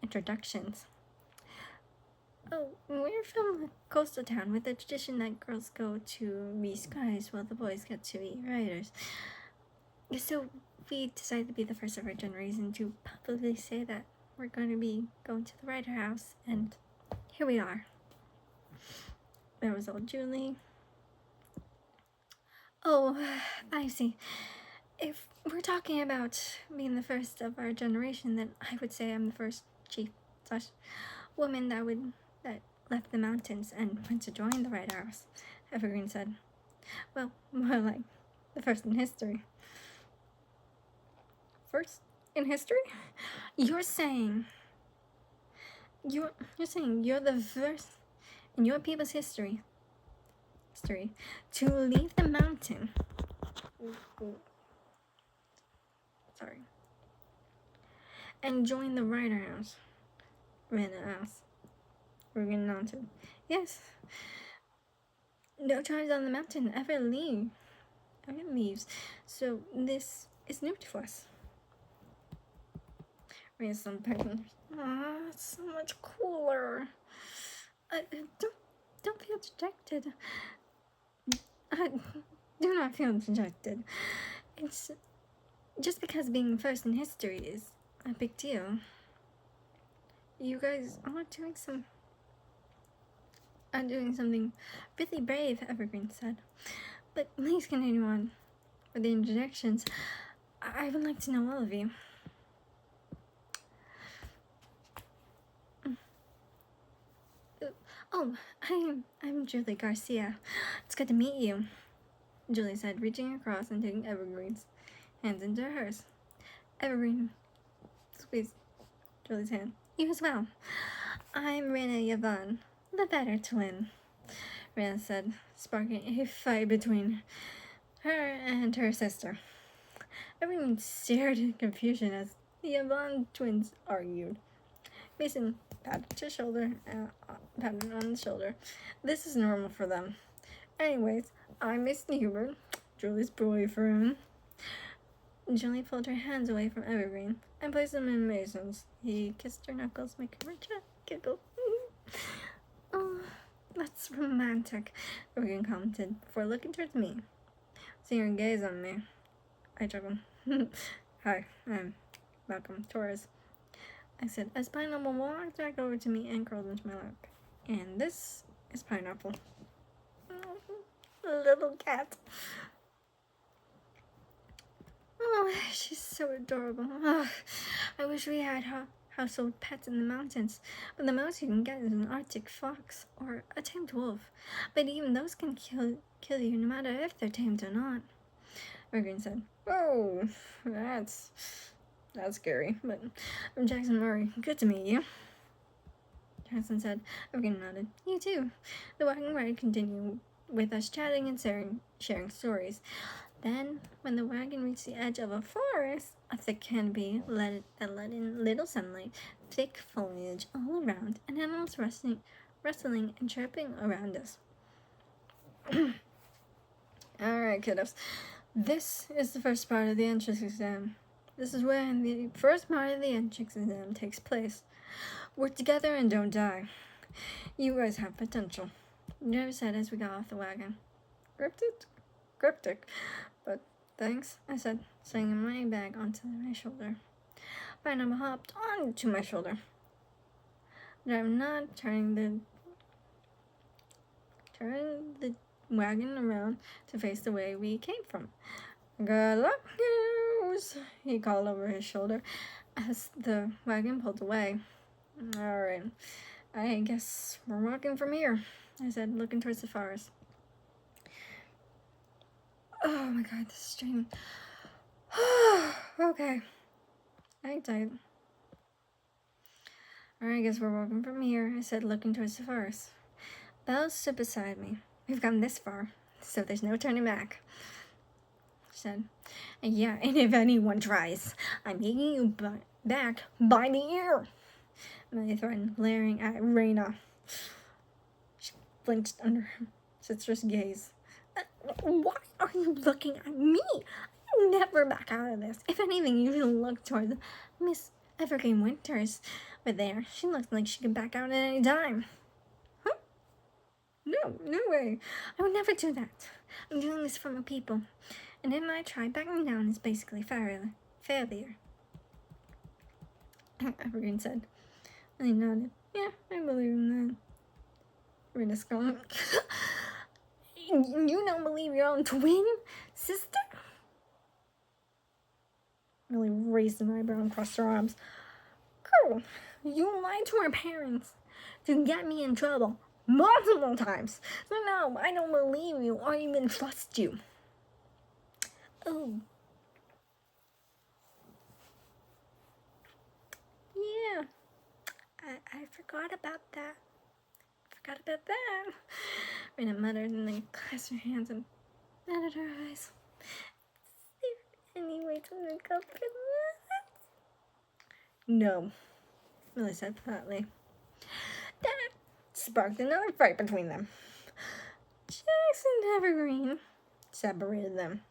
introductions. Oh, we're from a coastal town with a tradition that girls go to be skies while the boys get to be riders. So we decided to be the first of our generation to publicly say that we're going to be going to the Rider House, and here we are. There was old Julie. Oh, I see. If we're talking about being the first of our generation, then I would say I'm the first chief / woman that left the mountains and went to join the Rider House, Evergreen said. Well, more like the first in history. First in history? You're saying you're the first in your people's history to leave the mountain. Sorry. And join the Rider House. Rena asked. Regan nodded. Yes. No tribes on the mountain ever leaves, so this is new to us. Raised some partners. Ah, it's so much cooler. Don't feel dejected. I do not feel dejected. It's just because being first in history is a big deal. You guys are doing something really brave, Evergreen said. But please continue on with the introductions. I would like to know all of you. Oh, I'm Julie Garcia. It's good to meet you, Julie said, reaching across and taking Evergreen's hands into hers. Evergreen squeezed Julie's hand. You as well. I'm Rena Yvonne, the better twin, Rena said, sparking a fight between her and her sister. Everyone stared in confusion as the Yvonne twins argued. Mason patted on the shoulder. This is normal for them. Anyways, I'm Miss Hubert, Julie's boyfriend. Julie pulled her hands away from Evergreen and placed them in Mason's. He kissed her knuckles, making her giggle. Oh, that's romantic, Evergreen commented before looking towards me. Seeing her gaze on me, I chuckled. Hi, I'm Malcolm Torres, I said, as Pineapple walked back over to me and curled into my lap. And this is Pineapple. Little cat. Oh, she's so adorable. Oh, I wish we had household pets in the mountains, but the most you can get is an Arctic fox or a tamed wolf. But even those can kill you no matter if they're tamed or not. Regan said, oh, that's scary, but I'm Jackson Murray. Good to meet you. Jackson said. Regan nodded. You too. The walking ride continued with us chatting and sharing stories. Then, when the wagon reached the edge of a forest, a thick canopy let in little sunlight, thick foliage all around, and animals rustling and chirping around us. Alright, kiddos. This is the first part of the entrance exam. This is where the first part of the entrance exam takes place. Work together and don't die. You guys have potential, Jerry said as we got off the wagon. Cryptic, but thanks, I said, slinging my bag onto my shoulder. Pineapple hopped onto my shoulder. I'm not turning the wagon around to face the way we came from. Good luck, news, he called over his shoulder as the wagon pulled away. Alright, I guess we're walking from here, I said, looking towards the forest. Oh my god, this is draining. Okay. Hang tight. Alright, I guess we're walking from here, I said, looking towards the forest. Belle stood beside me. We've come this far, so there's no turning back, she said. Yeah, and if anyone tries, I'm taking you back by the ear, Millie threatened, glaring at Rena. She flinched under her sister's gaze. Why are you looking at me? I'll never back out of this. If anything, you should look towards Miss Evergreen Winters. But there, she looks like she could back out at any time. Huh? No way. I would never do that. I'm doing this for my people. And if I try, backing down is basically failure. Evergreen said. I nodded. Yeah, I believe in that. Rena scoffed. You don't believe your own twin sister? Millie raised an eyebrow and crossed her arms. Girl, you lied to our parents to get me in trouble multiple times. So no, I don't believe you or even trust you. Oh. Yeah. I forgot about that. Rena muttered and then clasped her hands and batted her eyes. Is there any way to make up for that? No, Millie said flatly. That sparked another fight between them. Jackson and Evergreen separated them.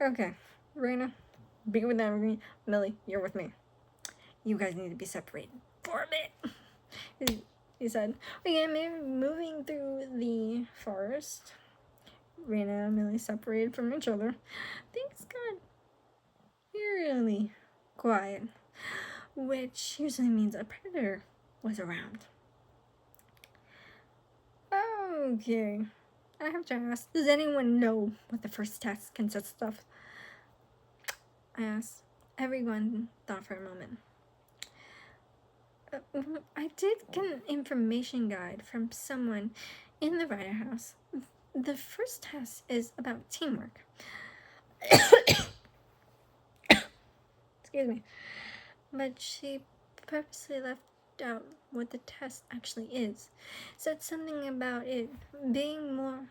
Okay, Raina, be with Evergreen. Millie, you're with me. You guys need to be separated for a bit. He said, we get moving through the forest. Raina and Millie separated from each other. Things got eerily quiet, which usually means a predator was around. Okay, I have to ask, does anyone know what the first test consists of? I asked. Everyone thought for a moment. I did get an information guide from someone in the Writer House. The first test is about teamwork. Excuse me. But she purposely left out what the test actually is. Said something about it being more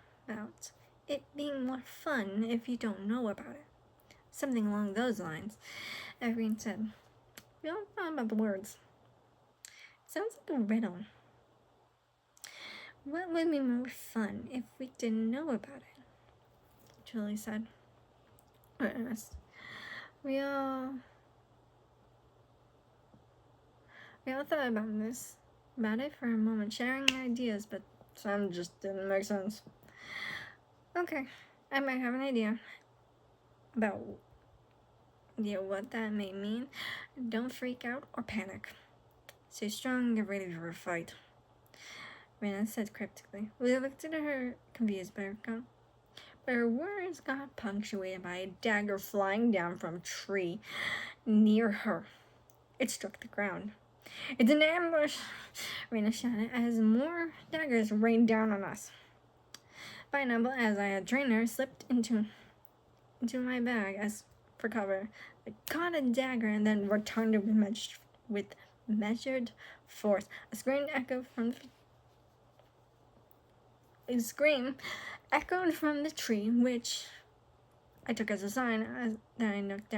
fun if you don't know about it. Something along those lines. Evergreen said, we don't know about the words. Sounds like a riddle. What would be more fun if we didn't know about it? Julie said. Or asked. We all thought about it for a moment, sharing ideas, but some just didn't make sense. Okay, I might have an idea about what that may mean. Don't freak out or panic. Stay strong and get ready for a fight. Raina said cryptically. We looked at her, confused by her words got punctuated by a dagger flying down from a tree near her. It struck the ground. It's an ambush, Raina shouted as more daggers rained down on us. Pineapple, as I had trained her, slipped into my bag as for cover. I caught a dagger and then returned it with measured force. A scream echoed from the tree, which I took as a sign that I knocked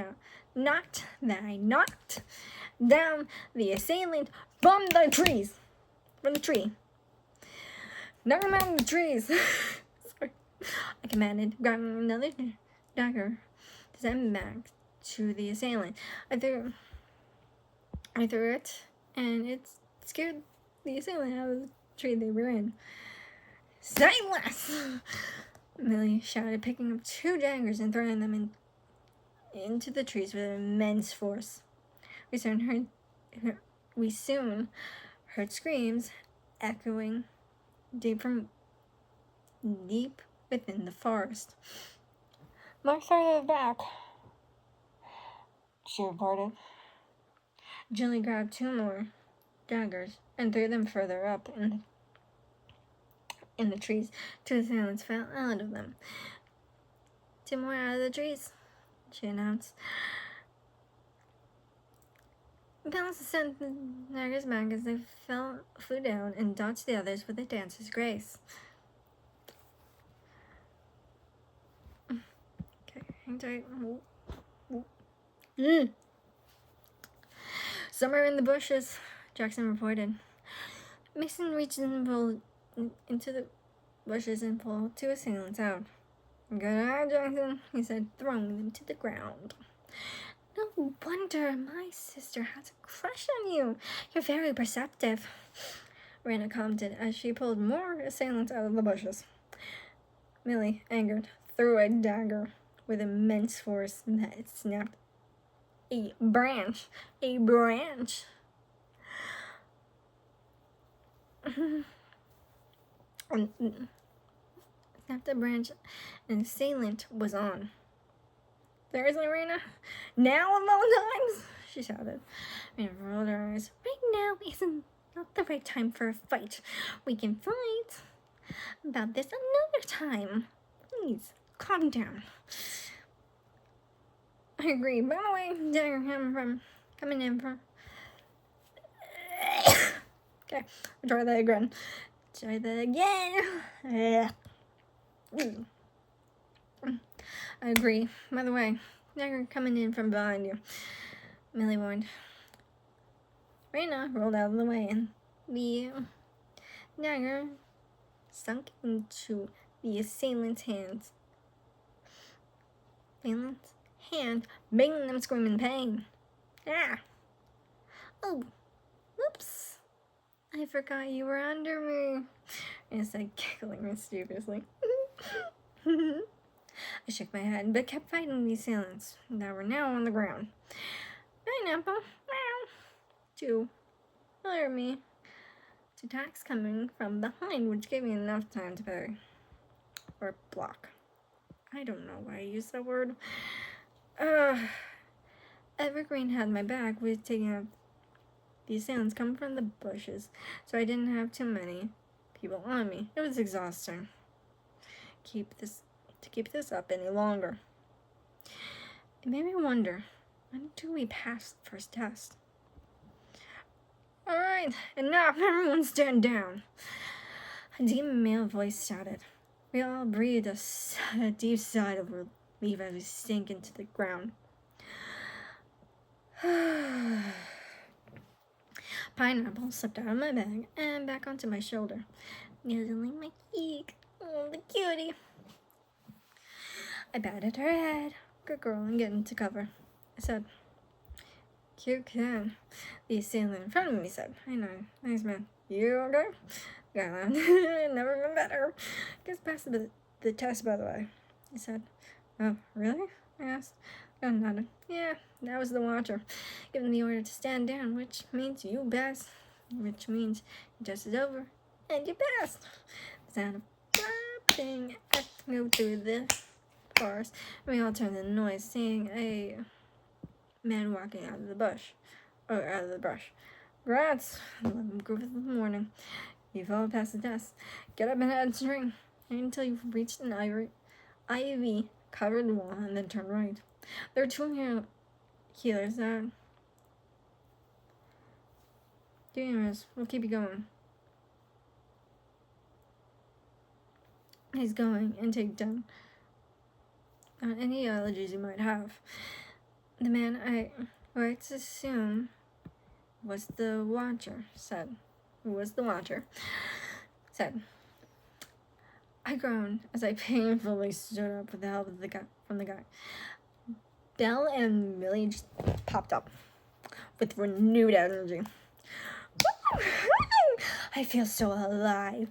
down the assailant from the tree. Knock him out of the trees. Sorry. I commanded, grabbing another dagger to send back to the assailant. I threw it, and it scared the assailant out of the tree they were in. Say less! Millie shouted, picking up 2 daggers and throwing them into the trees with immense force. We soon heard screams echoing deep within the forest. Mark further back, she reported. Julie grabbed 2 more daggers and threw them further up in the trees. 2 assailants fell out of them. 2 more out of the trees, she announced. Balance sent the daggers back as they flew down and dodged the others with a dancer's grace. Okay, hang tight. Somewhere in the bushes, Jackson reported. Mason reached into the bushes and pulled 2 assailants out. Good eye, Jackson, he said, throwing them to the ground. No wonder my sister has a crush on you. You're very perceptive, Raina commented as she pulled more assailants out of the bushes. Millie, angered, threw a dagger with immense force that it snapped a branch. Snapped a branch, an assailant was on. Seriously, Raina? Now of all times? She shouted. Raina rolled her eyes. Right now isn't not the right time for a fight. We can fight about this another time. Please, calm down. I agree. By the way, dagger coming in from. Okay, I'll try that again. I agree. By the way, dagger coming in from behind you, Millie warned. Raina rolled out of the way and The dagger sunk into the assailant's hands. Assailant's hand, making them scream in pain. Ah! Oh, whoops! I forgot you were under me. I said, giggling mischievously. I shook my head, but kept fighting the assailants that were now on the ground. Pineapple, meow, to alert me to attacks coming from behind, which gave me enough time to parry. Or block. I don't know why I used that word. Evergreen had my back with taking out the assailants coming from the bushes, so I didn't have too many people on me. It was exhausting. To keep this up any longer. It made me wonder, when do we pass the first test? Alright, enough, everyone stand down. A deep male voice shouted. We all breathed a deep sigh of relief as we sank into the ground. Pineapple slipped out of my bag and back onto my shoulder, nuzzling my cheek. Oh, the cutie. I patted her head. Good girl, and get into cover. I said, cute kid. The assailant in front of me said, I know, nice man. You okay? Yeah, never been better. Guess passed the test, by the way. He said, oh, really? I asked. Oh, nodded. Yeah, that was the watcher. Giving the order to stand down, which means you passed. Which means your test is over, and you passed. The sound of clapping echoed through the forest. We all turned to the noise, seeing a man walking out of the brush. Rats, 11 group of the morning. You've all passed the test. Get up and head straight until you've reached an ivy-covered wall, and then turn right. There are 2 healers that we'll keep you going. He's going and take down any allergies you might have. The man I to assume was the watcher said. I groaned as I painfully stood up with the help of the guy. Belle and Millie just popped up with renewed energy. I feel so alive.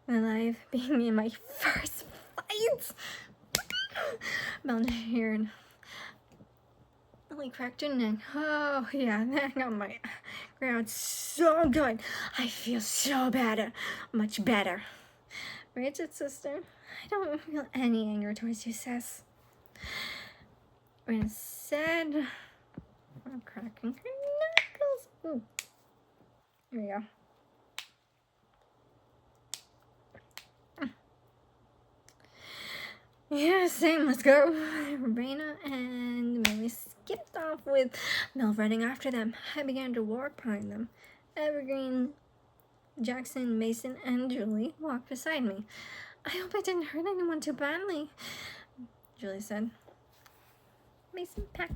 Alive being in my first fight. Belle heard. Millie cracked her neck. Oh, yeah, that got my ground so good. I feel so better. Much better. Rachel's sister, I don't feel any anger towards you, sis. Rena said, I'm cracking her knuckles. Ooh. Here we go. Yeah, same, let's go. Rena and Millie skipped off with Mel running after them. I began to walk behind them. Evergreen, Jackson, Mason, and Julie walked beside me. I hope I didn't hurt anyone too badly, Julie said. Mason patted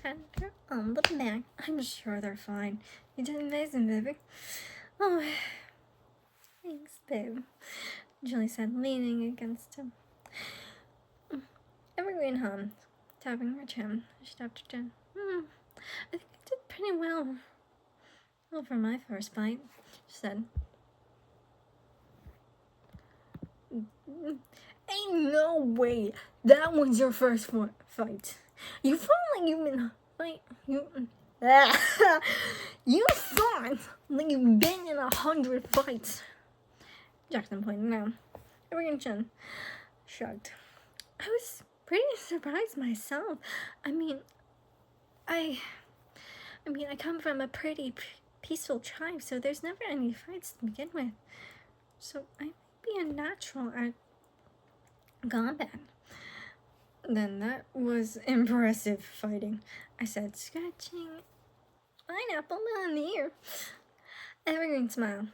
her on the back. I'm sure they're fine. You did amazing, baby. Oh, thanks, babe, Julie said, leaning against him. Evergreen hummed, tapping her chin. She tapped her chin. I think I did pretty well. Well, for my first fight, she said. Ain't no way that was your first fight. You felt like you've been you fought like you've been in 100 fights. Jackson pointed down. Evergreen chin shrugged. I was pretty surprised myself. I come from a pretty peaceful tribe, so there's never any fights to begin with. So I might be a natural at combat. Then that was impressive fighting, I said, scratching Pineapple on the ear. Evergreen smiled.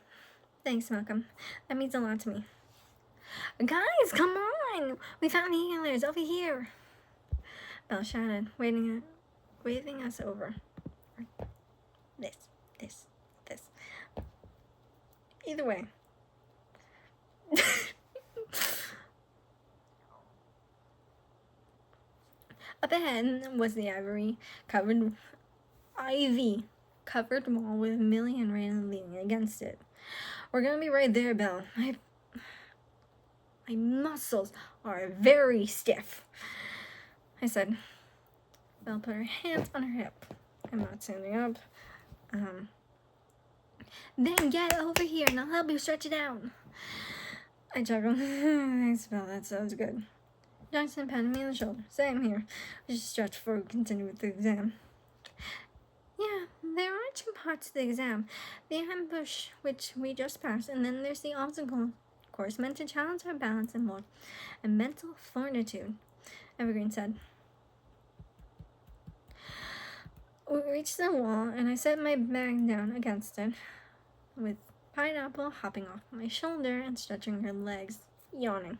Thanks, Malcolm. That means a lot to me. Guys, come on! We found the healers over here. Belle shouted, waving us over. This. Either way. Up ahead was the ivy covered wall with Millie and Raina leaning against it. We're gonna be right there, Belle. My muscles are very stiff, I said. Belle put her hands on her hip. I'm not standing up. Then get over here and I'll help you stretch it out. I chuckled. Thanks, Belle. That sounds good. Jackson patted me on the shoulder. Same here. We should stretch before we continue with the exam. Yeah, there are two parts to the exam. The ambush, which we just passed, and then there's the obstacle course meant to challenge our balance and mental fortitude, Evergreen said. We reached the wall, and I set my bag down against it, with Pineapple hopping off my shoulder and stretching her legs, yawning.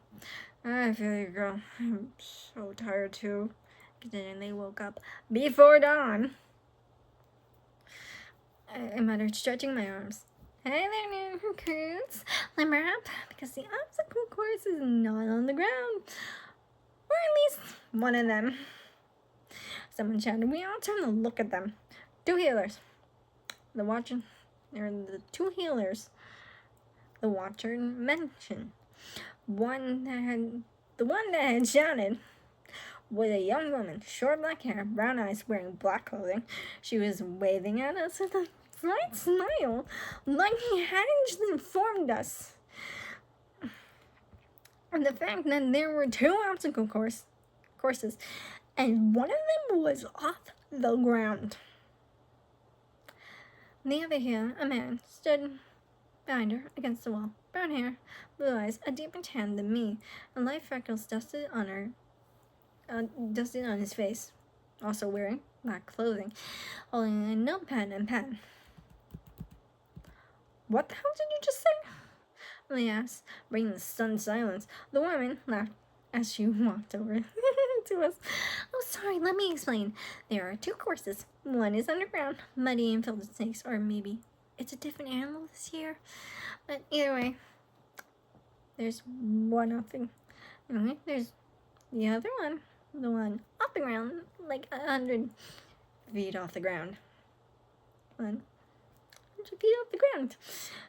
I feel you, girl. I'm so tired, too. Considering they woke up before dawn. I muttered, stretching my arms. Hey there, new recruits. Limber up, because the obstacle course is not on the ground. Or at least one of them. Someone shouted. We all turned to look at them. Two healers. The two healers the Watcher mentioned. The one that had shouted was a young woman, short black hair, brown eyes, wearing black clothing. She was waving at us with a bright smile, like he hadn't informed us. And the fact that there were two obstacle courses, and one of them was off the ground. On the other hand, a man stood behind her against the wall. Brown hair, blue eyes, a deeper tan than me, and light freckles dusted on his face. Also wearing black clothing, holding a notepad and pen. What the hell did you just say? Millie asked, breaking the stunned silence. The woman laughed as she walked over to us. Oh, sorry, let me explain. There are two courses. One is underground, muddy and filled with snakes, or maybe it's a different animal this year. But either way, there's one off the... Anyway, there's the other one. The one off the ground, like 100 feet off the ground. 100 feet off the ground.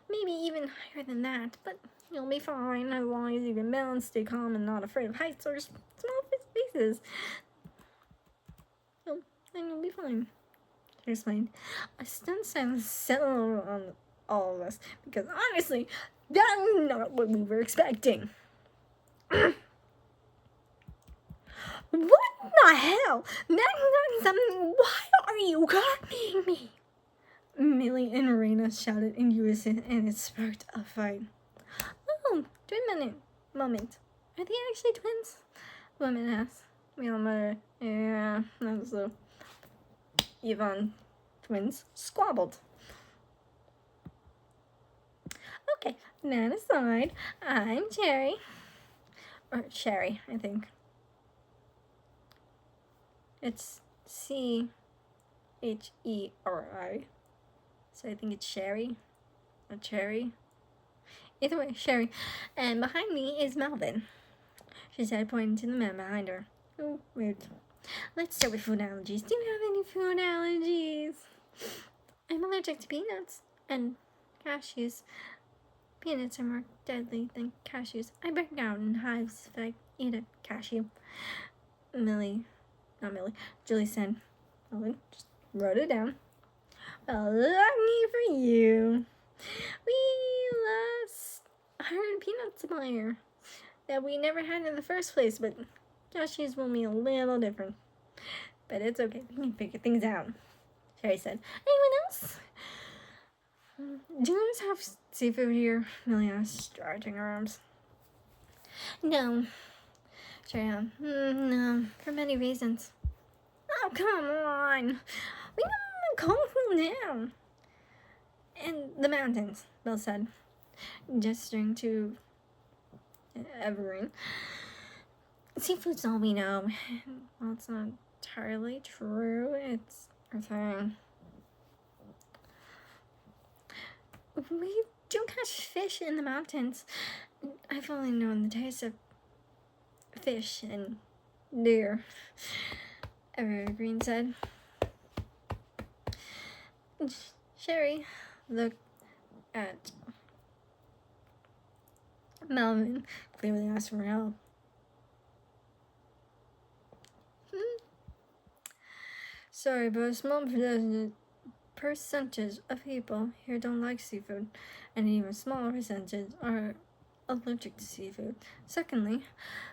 Maybe even higher than that, but you'll be fine as long as you can balance, stay calm, and not afraid of heights or small spaces. So, then you'll be fine. She explained. A stunned silence settled on all of us, because honestly, that was not what we were expecting. What the hell? That's something. Why are you copying me? Millie and Raina shouted in unison, and it sparked a fight. Oh, twin moment. Are they actually twins? Woman asked. We all muttered, yeah, that's so. Yvonne twins squabbled. Okay, that aside, I'm Cherry. Or Sherry, I think. It's Cheri. So I think it's Sherry. Or Cherry. Either way, Sherry. And behind me is Melvin. She said, pointing to the man behind her. Oh, weird. Let's start with food allergies. Do you have any food allergies? I'm allergic to peanuts and cashews. Peanuts are more deadly than cashews. I break out in hives if I eat a cashew. Julie said. Ellen just wrote it down. Well, lucky for you. We lost 100 peanut supplier that we never had in the first place, but cashews will be a little different. But it's okay, we can figure things out, Sherry said. Anyone else? Do you guys have seafood here? Millie asked, stretching her arms. No. Sherry, no, for many reasons. Oh, come on. We gotta calm down. In the mountains, Bill said, gesturing to Evergreen. Seafood's all we know. Well, it's not entirely true. It's our thing. We don't catch fish in the mountains. I've only known the taste of fish and deer, Evergreen said. Sherry looked at Melvin, clearly asking for help. Sorry, but a small percentage of people here don't like seafood, and an even smaller percentage are allergic to seafood. Secondly,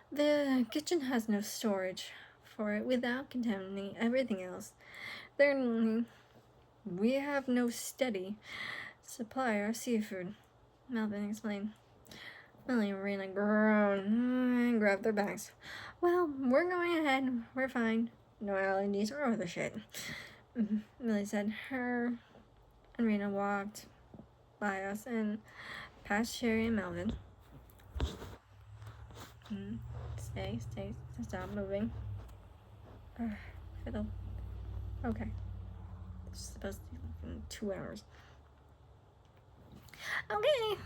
the kitchen has no storage for it without contaminating everything else. Thirdly, we have no steady supply of seafood, Melvin explained. Millie and Rena groaned and grabbed their bags. Well, we're going ahead. We're fine. No allergies or other shit, Millie said. Her and Rena walked by us and past Sherry and Melvin. Stay, stop moving. Fiddle. Okay. It's supposed to be in 2 hours. Okay.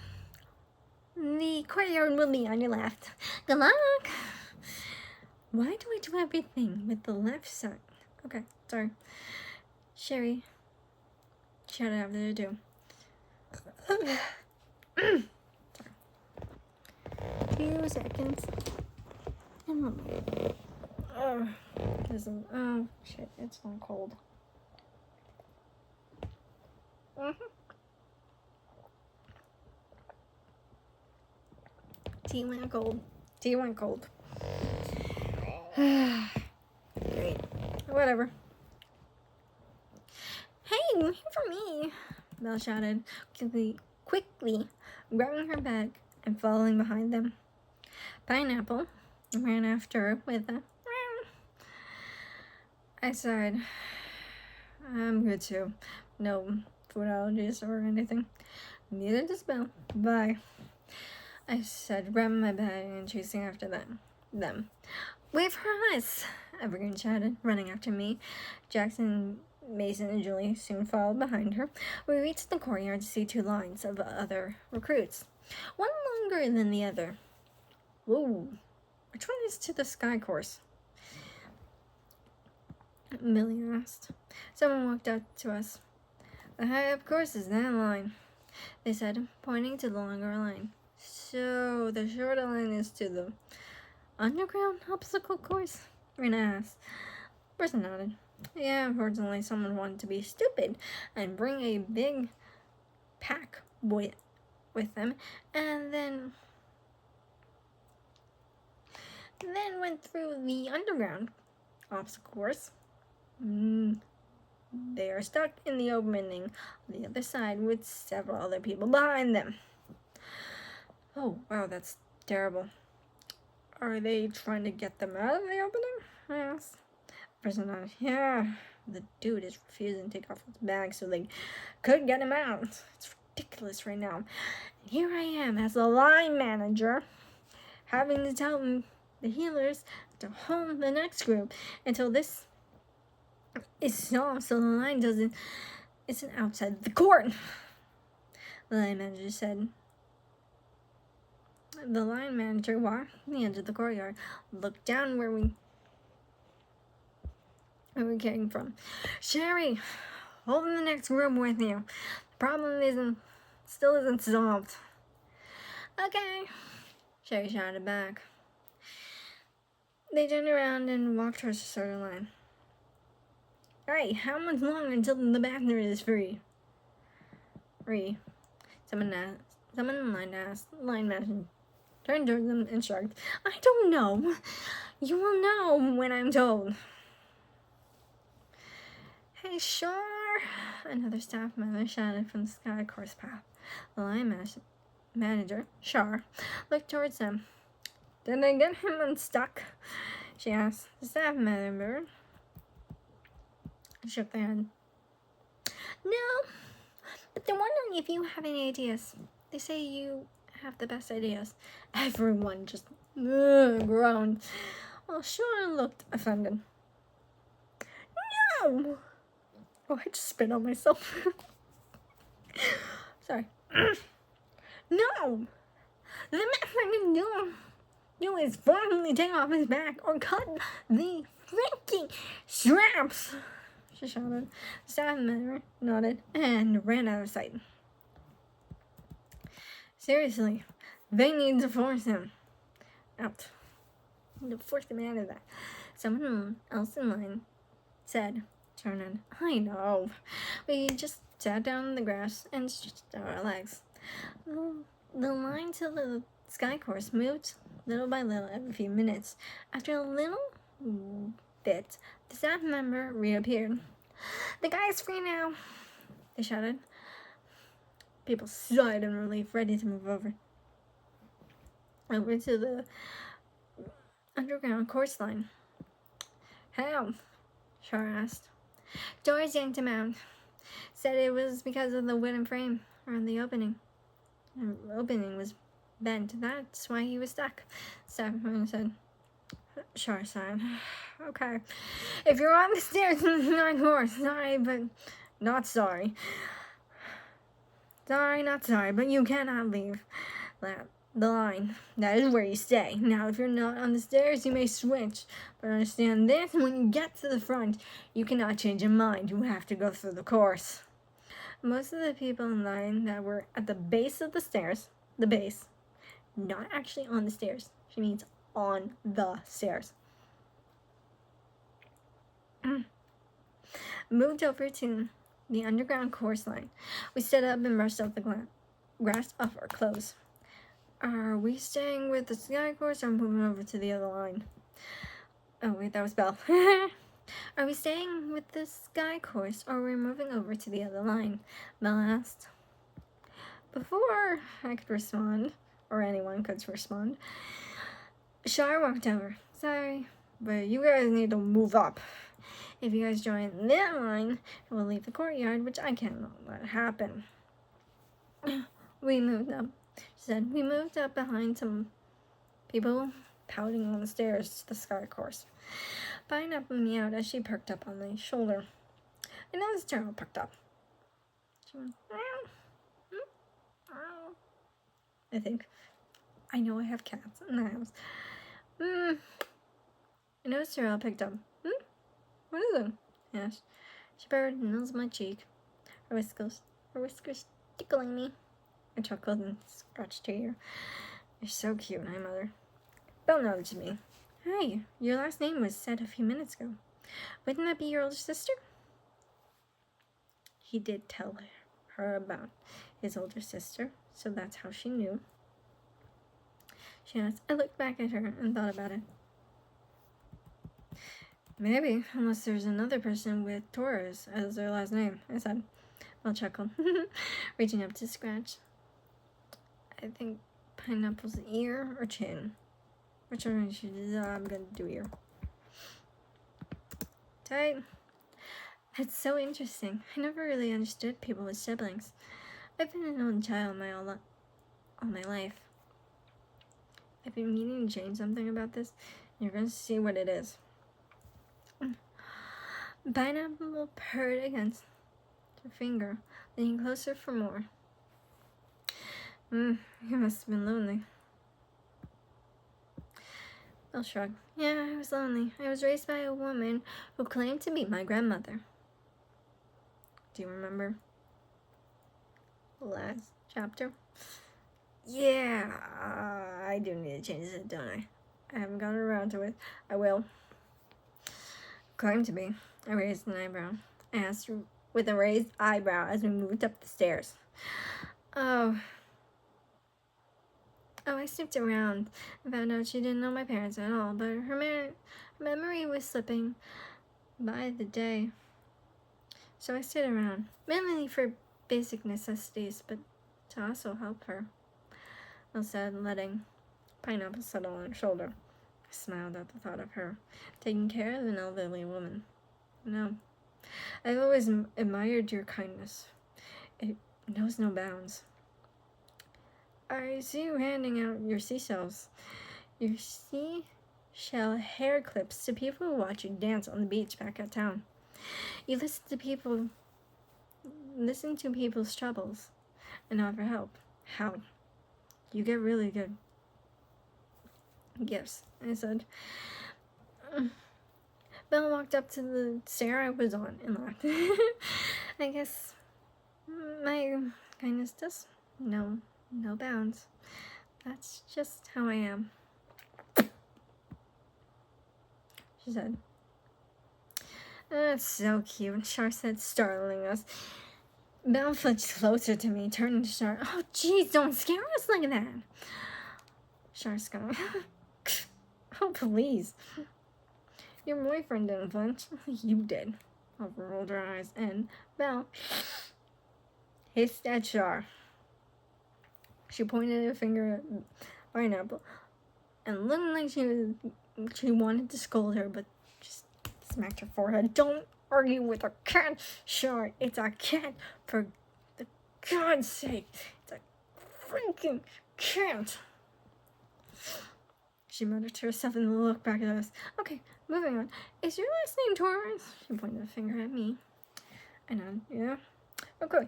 The courtyard will be on your left. Good luck! Why do I do everything with the left side? Okay, sorry. Sherry shouted after the two. Sorry. 2 seconds. Oh, shit, it's not cold. Tea went cold. Great. Whatever. Hey, wait for me, Belle shouted, quickly grabbing her bag and following behind them. Pineapple ran after her with a meow. I sighed. I'm good too. No food allergies or anything. Neither does Belle. Bye, I said, grabbing my bag and chasing after them. Wait for us, Evergreen shouted, running after me. Jackson, Mason, and Julie soon followed behind her. We reached the courtyard to see 2 lines of other recruits, one longer than the other. Whoa, which one is to the sky course? Millie asked. Someone walked up to us. The high-up course is that line, they said, pointing to the longer line. So the shorter line is to the underground obstacle course? Rena asked. Person nodded. Yeah, unfortunately someone wanted to be stupid and bring a big pack with them, and then went through the underground obstacle course. They are stuck in the opening on the other side with several other people behind them. Oh, wow, that's terrible. Are they trying to get them out of the opening? I asked. Person nodded. Yeah, the dude is refusing to take off his bag so they could get him out. It's ridiculous right now. And here I am as the line manager, having to tell the healers to hold the next group until this is solved so the line isn't outside the court. The line manager said. The line manager walked to the edge of the courtyard, looked down where we came from. Sherry, hold the next room with you. The problem still isn't solved. Okay, Sherry shouted back. They turned around and walked towards the starting line. Alright, how much longer until the bathroom is free? Someone in the line asked. The line manager turned toward them and shrugged. I don't know. You will know when I'm told. Hey, sure. Another staff member shouted from the sky course path. The line manager, Shar, looked towards them. Did I get him unstuck? She asked. The staff member shook their head. No, but they're wondering if you have any ideas. They say you have the best ideas. Everyone just groaned. Well, Shar looked offended. No! Oh, I just spit on myself. Sorry. No! The best I can do is forcibly take off his back or cut the freaking straps, she shouted. The staff member nodded and ran out of sight. Seriously, they need to force him out. To force him out of that. Someone else in line said, turning, I know. We just sat down in the grass and stretched our legs. The line to the sky course moved little by little every few minutes. After a little bit, the staff member reappeared. The guy is free now, they shouted. People sighed in relief, ready to move over to the underground course line. How? Char asked. Doors yanked him out. Said it was because of the wooden frame around the opening. The opening was bent. That's why he was stuck. Staffman said. Char sighed. Okay. If you're on the stairs in the ninth floor, sorry, but not sorry. Sorry, not sorry, but you cannot leave the line. That is where you stay. Now, if you're not on the stairs, you may switch. But understand this, when you get to the front, you cannot change your mind. You have to go through the course. Most of the people in line that were at the base of the stairs, the base, not actually on the stairs. She means on the stairs. Moved over to the underground course line. We stood up and brushed off the grass off our clothes. Are we staying with the sky course or moving over to the other line? Oh wait, that was Belle. Are we staying with the sky course or are we moving over to the other line? Belle asked. Before I could respond, or anyone could respond, Char walked over. Sorry, but you guys need to move up. If you guys join that line, it will leave the courtyard, which I cannot let happen. We moved up. She said, we moved up behind some people pouting on the stairs to the sky course. Pineapple meowed as she perked up on my shoulder. I noticed Turtle perked up. She went, meow. I think. I know I have cats in the house. I noticed Turtle picked up. What is it? Yes. She purred and nuzzled my cheek. Her whiskers tickling me. I chuckled and scratched her ear. You're so cute, hi, Mother. Belle nodded to me. Hey, your last name was said a few minutes ago. Wouldn't that be your older sister? He did tell her about his older sister, so that's how she knew. She asked. I looked back at her and thought about it. Maybe, unless there's another person with Torres as their last name, I said. Belle chuckled, reaching up to scratch. I think Pineapple's ear or chin. Which one I'm gonna do ear. Tight. That's so interesting. I never really understood people with siblings. I've been an only child all my life. I've been meaning to change something about this. You're gonna see what it is. Pineapple purred against her finger, leaning closer for more. You must have been lonely. Belle shrugged. Yeah, I was lonely. I was raised by a woman who claimed to be my grandmother. Do you remember the last chapter? Yeah, I do need to change it, don't I? I haven't gotten around to it. I will. Claimed to be. I raised an eyebrow. I asked her with a raised eyebrow as we moved up the stairs. Oh, I snooped around and found out she didn't know my parents at all, but her memory was slipping by the day. So I stayed around, mainly for basic necessities, but to also help her. I said, letting Pineapple settle on her shoulder. I smiled at the thought of her taking care of an elderly woman. No, I've always admired your kindness. It knows no bounds. I see you handing out your seashells. Your seashell hair clips to people who watch you dance on the beach back at town. You listen to people's troubles and offer help. How? You get really good gifts. I said. Belle walked up to the stair I was on and laughed. I guess my kindness does no bounds. That's just how I am, she said. That's so cute, Char said, startling us. Belle flinched closer to me, turning to Char. Oh, jeez, don't scare us like that. Char scowled. Oh, please. Your boyfriend didn't flinch. You did. Alva rolled her eyes, and Belle hissed at Char. She pointed a finger at Pineapple, and looked like she wanted to scold her, but just smacked her forehead. Don't argue with a cat, Char. It's a cat, for the God's sake. It's a freaking cat. She muttered to herself and looked back at us. Okay, moving on. Is your last name Torres? She pointed a finger at me. I nodded. Yeah. Okay.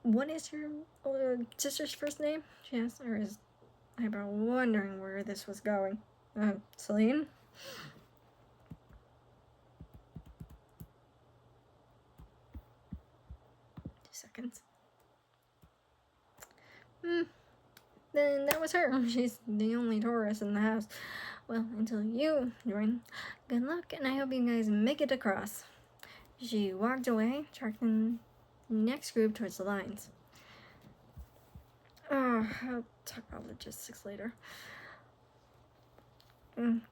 What is your sister's first name? She asked, her his eyebrow, wondering where this was going. Celine? 2 seconds. Then that was her. She's the only tourist in the house. Well, until you join. Good luck, and I hope you guys make it across. She walked away, tracking the next group towards the lines. I'll talk about logistics later.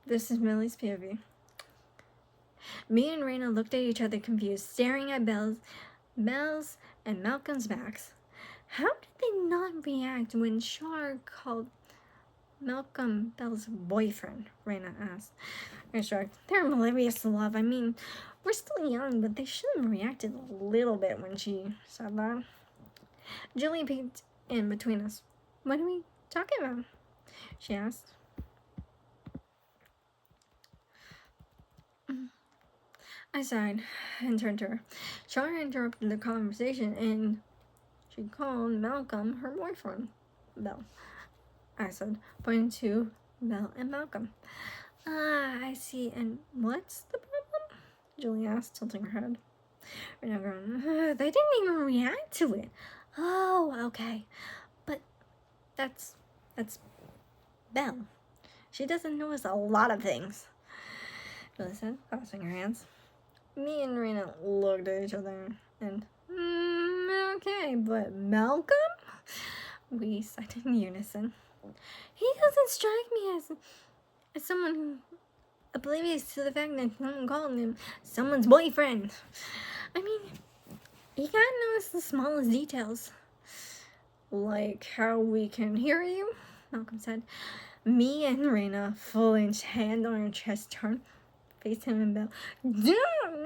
This is Millie's POV. Me and Raina looked at each other confused, staring at Belle's and Malcolm's backs. How did they not react when Char called Malcolm Belle's boyfriend? Raina asked. I shrugged. They're oblivious to love. I mean, we're still young, but they should have reacted a little bit when she said that. Julie peeked in between us. What are we talking about? She asked. I sighed and turned to her. Char interrupted the conversation and she called Malcolm her boyfriend, Belle. I said, pointing to Belle and Malcolm. I see. And what's the problem? Julie asked, tilting her head. They didn't even react to it. Oh, okay. But that's Belle. She doesn't know us a lot of things. Julie said, crossing her hands. Me and Raina looked at each other and, okay, but Malcolm? We sighed in unison. He doesn't strike me as someone oblivious to the fact that someone called him someone's boyfriend. I mean, you gotta notice the smallest details. Like how we can hear you, Malcolm said. Me and Raina flinched, hand on her chest, turned, faced him and Belle. Do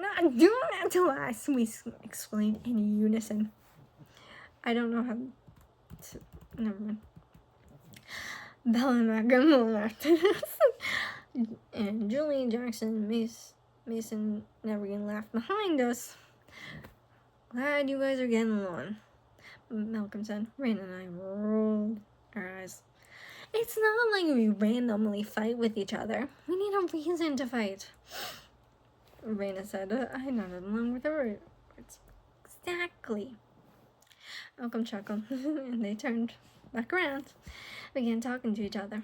not to us, we exclaimed in unison. I don't know how to... Never mind. Belle and Malcolm laughed at us. And Julie, Jackson, Mason, and everyone laughed behind us. Glad you guys are getting along, Malcolm said. Raina and I rolled our eyes. It's not like we randomly fight with each other. We need a reason to fight. Raina said. I nodded along with her words. Exactly. Malcolm chuckled, and they turned back around, began talking to each other.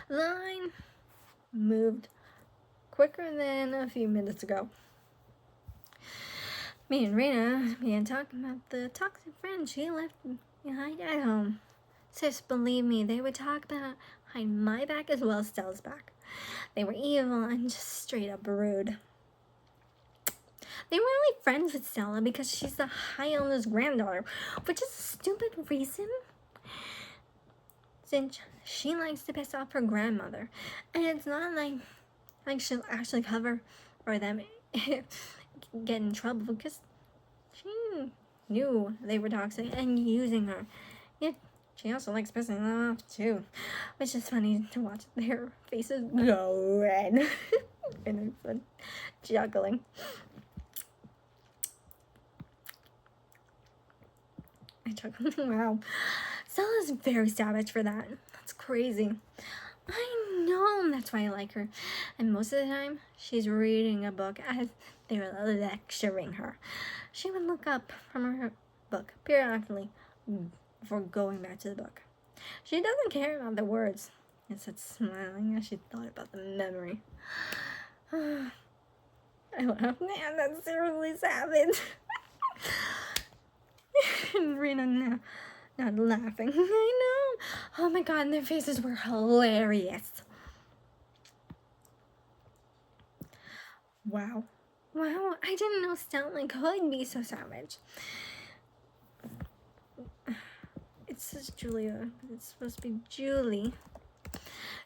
The line moved quicker than a few minutes ago. Me and Raina began talking about the toxic friend she left behind at home. Sis, believe me, they would talk behind my back as well as Stella's back. They were evil and just straight up rude. They were only friends with Stella because she's the High Elder's granddaughter, which is a stupid reason, since she likes to piss off her grandmother. And it's not like she'll actually cover for them get in trouble because she knew they were toxic and using her. Yet she also likes pissing them off too, which is funny to watch their faces go red and it's juggling. I chuckled. Wow. Stella's very savage for that. That's crazy. I know, that's why I like her. And most of the time, she's reading a book as they were lecturing her. She would look up from her book periodically before going back to the book. She doesn't care about the words. It said, smiling as she thought about the memory. I laughed. Man, that's seriously savage. And Rena not laughing. I know. Oh my god, and their faces were hilarious. Wow. Wow, I didn't know Stella could be so savage. It says Julia. It's supposed to be Julie.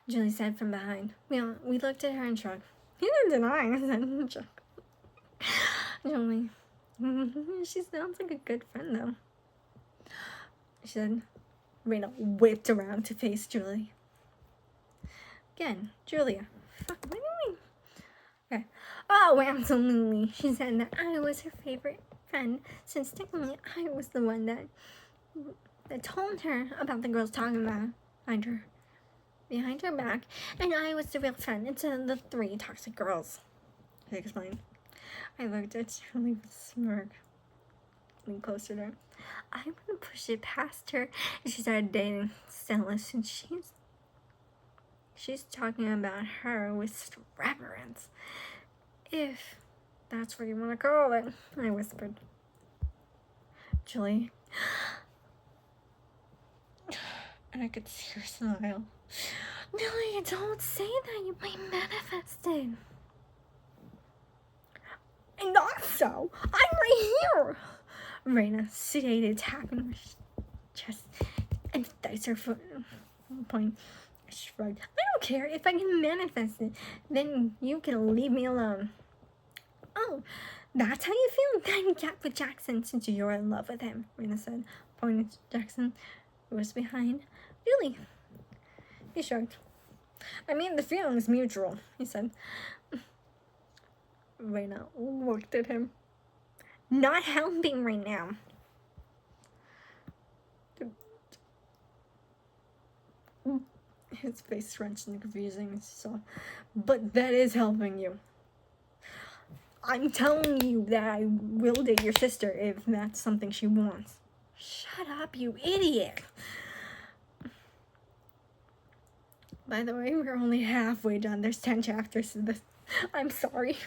Julie said from behind. We looked at her and shrugged. You didn't deny, I said and shrugged. Julie. She sounds like a good friend, though. She said. Rena whipped around to face Julie. Again, Julia. Fuck, what are you doing? Okay. Oh, absolutely. She said that I was her favorite friend, since technically I was the one that told her about the girls talking about behind her back, and I was the real friend instead of the 3 toxic girls. She explained. I looked at Julie with a smirk. Leaned closer to her. I want to push it past her, and she started dating Stella, since she's talking about her with reverence. If that's what you want to call it, I whispered. Julie. And I could see her smile. Julie, don't say that. You might manifest it. And also, I'm right here. Rena sedated, tapping her chest and dice her foot point. I shrugged. I don't care if I can manifest it. Then you can leave me alone. Oh, that's how you feel? Then get with Jackson since you're in love with him, Rena said, pointing to Jackson, who was behind. Really? He shrugged. I mean, the feeling's mutual, he said. Rena looked at him. Not helping right now. His face scrunched and confusing. So, but that is helping you. I'm telling you that I will date your sister if that's something she wants. Shut up, you idiot. By the way, we're only halfway done. There's 10 chapters to this. I'm sorry.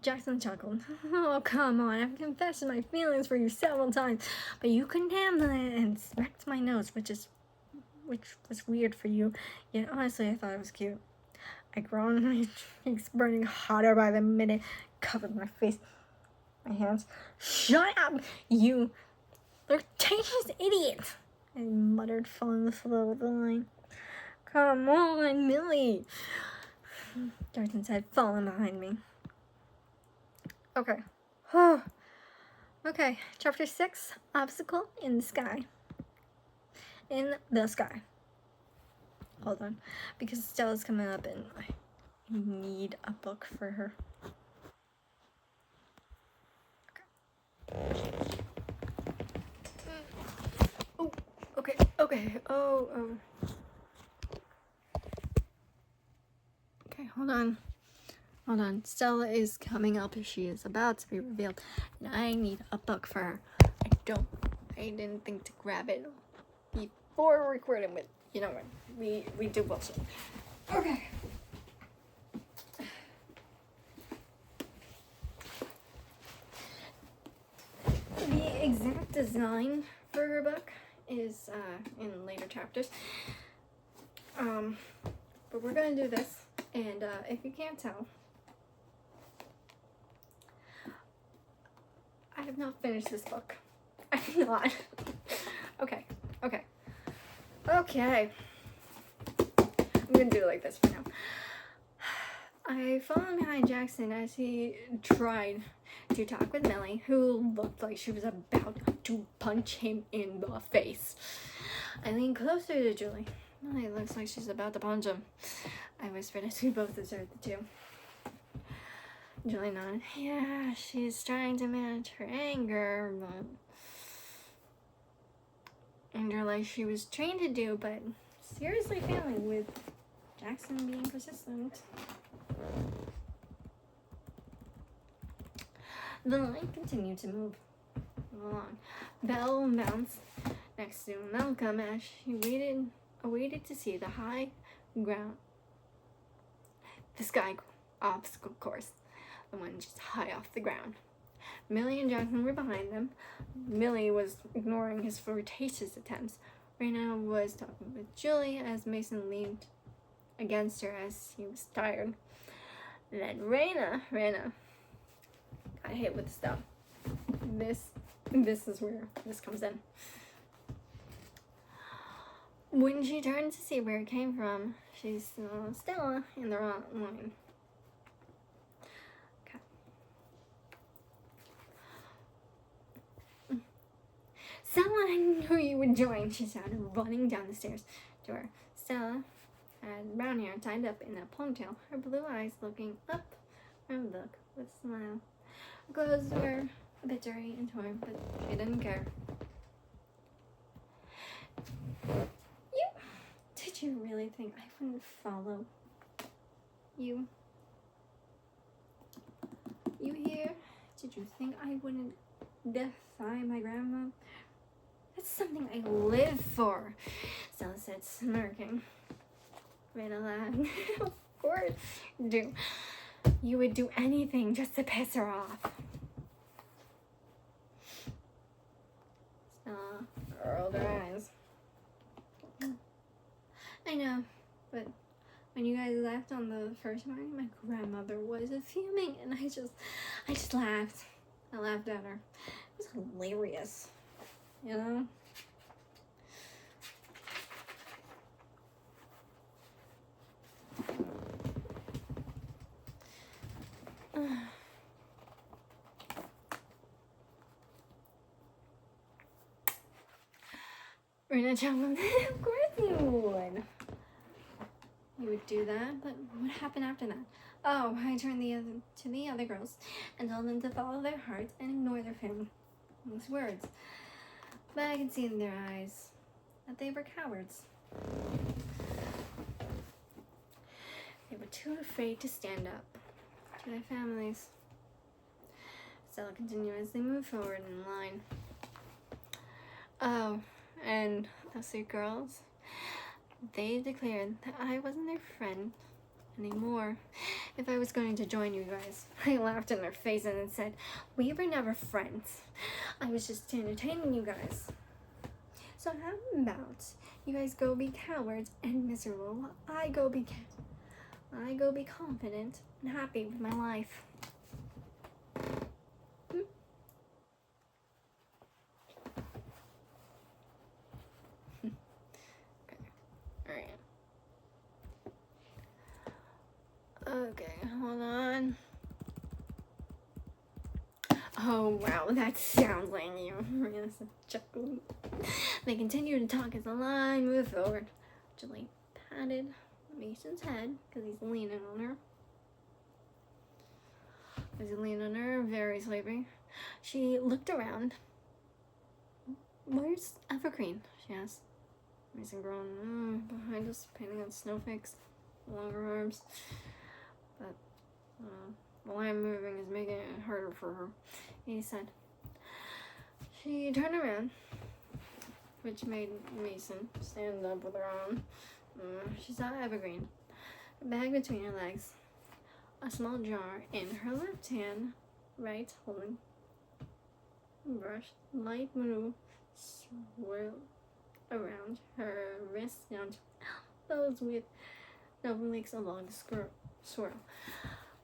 Jackson chuckled. Oh, come on. I've confessed my feelings for you several times, but you couldn't handle it and smacked my nose, which was weird for you. Yet, honestly, I thought it was cute. I groaned, my cheeks burning hotter by the minute, covered my face, my hands. Shut up, you flirtatious idiot! I muttered, following the flow of the line. Come on, Millie! Jackson said, falling behind me. Okay. Okay, chapter 6, Obstacle in the Sky. In the sky. Hold on, because Stella's coming up and I need a book for her. Okay. Okay. Oh. Okay, hold on. Stella is coming up. She is about to be revealed. And I need a book for her. I didn't think to grab it before recording, but you know what? We do bullshit. Okay. The exact design for her book is in later chapters. But we're gonna do this, and if you can't tell, I have not finished this book. I have not. Okay. I'm gonna do it like this for now. I followed behind Jackson as he tried to talk with Millie, who looked like she was about to punch him in the face. I leaned closer to Julie. It looks like she's about to punch him. I whispered as we both observed the two. Julie nodded. Yeah, she's trying to manage her anger, but... anger like she was trained to do, but seriously failing with Jackson being persistent. The line continued to move along. Belle bounced next to Malcolm as she awaited to see the high ground, the sky obstacle course, the one just high off the ground. Millie and Jackson were behind them. Millie was ignoring his flirtatious attempts. Raina was talking with Julie as Mason leaned against her as he was tired. Then Raina got hit with stuff. This is where this comes in. When she turned to see where it came from, she saw Stella in the wrong line. Okay. Stella, I knew you would join, she shouted, running down the stairs to her. Stella had brown hair tied up in a ponytail, her blue eyes looking up from the book with a smile. Her clothes were a bit dirty and torn, but she didn't care. Did you really think I wouldn't follow you? You here? Did you think I wouldn't defy my grandma? That's something I live for, Stella said, smirking. Raina laughed. Of course you do. You would do anything just to piss her off. Stella rolled her eyes. I know, but when you guys left on the first morning, my grandmother was fuming, and I just laughed. I laughed at her. It was hilarious, you know? Raina chuckled. Of course you would. You would do that, but what happened after that? Oh, I turned to the other girls and told them to follow their hearts and ignore their family's words. But I could see in their eyes that they were cowards. They were too afraid to stand up to their families. Stella continued as they moved forward in line. Oh, and those two girls, they declared that I wasn't their friend anymore if I was going to join you guys. I laughed in their faces and said, we were never friends. I was just entertaining you guys. So how about you guys go be cowards and miserable while I go be confident and happy with my life. Okay, hold on. Oh wow, that sounds like you. Chuckling. They continued to talk as the line moved forward. Julie patted Mason's head because he's leaning on her. Very sleepy. She looked around. Where's Evergreen? She asked. Mason groaned. Behind us, painting on snowflakes, longer arms. But the line moving is making it harder for her, he said. She turned around, which made Mason stand up with her arm. She saw Evergreen, a bag between her legs, a small jar in her left hand, right holding a brush. Light blue swirled around her wrist down to elbows with snowflakes along the swirl.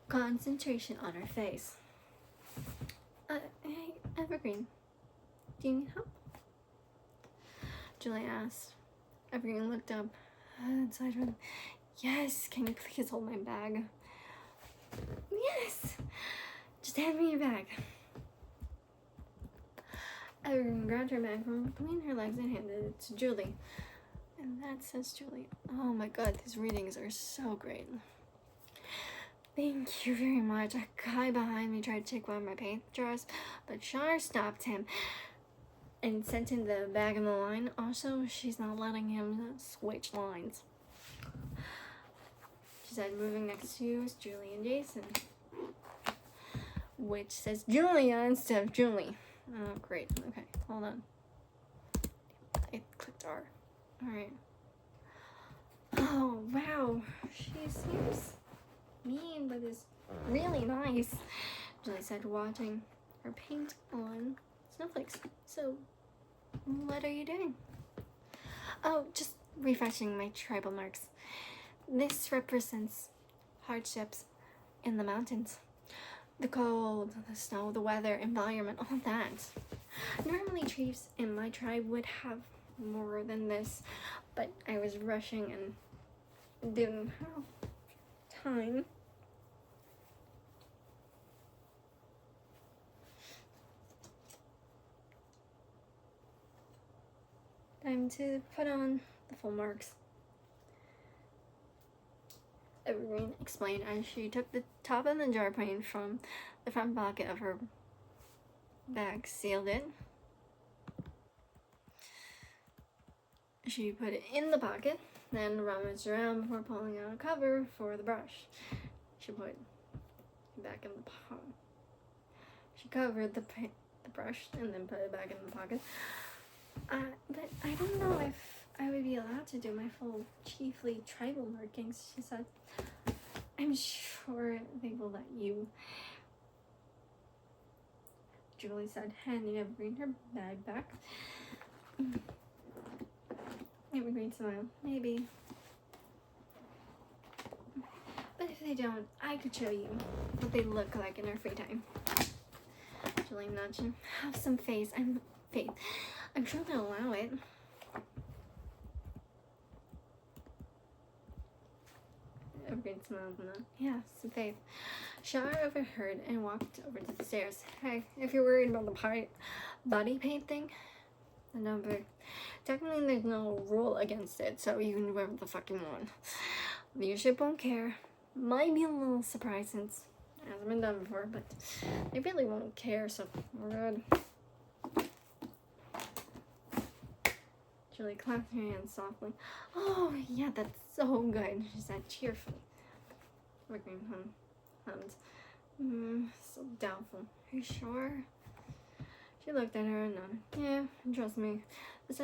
Concentration on her face. Hey, Evergreen, do you need help? Julie asked. Evergreen looked up inside her. Yes, can you please hold my bag? Yes, just hand me your bag. Evergreen grabbed her bag from between her legs and handed it to Julie. And that says Julie. Oh my god, these readings are so great. Thank you very much. A guy behind me tried to take one of my paint jars, but Shar stopped him and sent him the bag in the line. Also, she's not letting him switch lines. She said, moving next to you is Julie and Jason, which says Julia instead of Julie. Oh, great. Okay, hold on. I clicked R. Alright. Oh, wow. She seems mean, but is really nice, Julie said, watching her paint on snowflakes. So, what are you doing? Oh, just refreshing my tribal marks. This represents hardships in the mountains. The cold, the snow, the weather, environment, all that. Normally chiefs in my tribe would have more than this, but I was rushing and didn't have time. Time to put on the full marks, Evergreen explained as she took the top of the jar paint from the front pocket of her bag, sealed it. She put it in the pocket, then rummaged around before pulling out a cover for the brush. She put it back in the pocket. She covered the brush and then put it back in the pocket. But I don't know if I would be allowed to do my full chiefly tribal markings, she said. I'm sure they will let you, Julie said, handing Evergreen her bag back. Evergreen smiled. Maybe. But if they don't, I could show you what they look like in our free time. Julie nudged him. Have some faith. I'm sure they'll allow it. Evergreen smiled and nodded. Yeah, some faith. Shar overheard and walked over to the stairs. Hey, if you're worried about the body paint thing, the number. Technically, there's no rule against it, so you can do whatever the fuck you want. Leadership won't care. Might be a little surprised since it hasn't been done before, but they really won't care, so we're good. Julie clapped her hands softly. Oh, yeah, that's so good, she said cheerfully. Evergreen hummed. So doubtful. Are you sure? She looked at her and nodded. Yeah, trust me. Besides,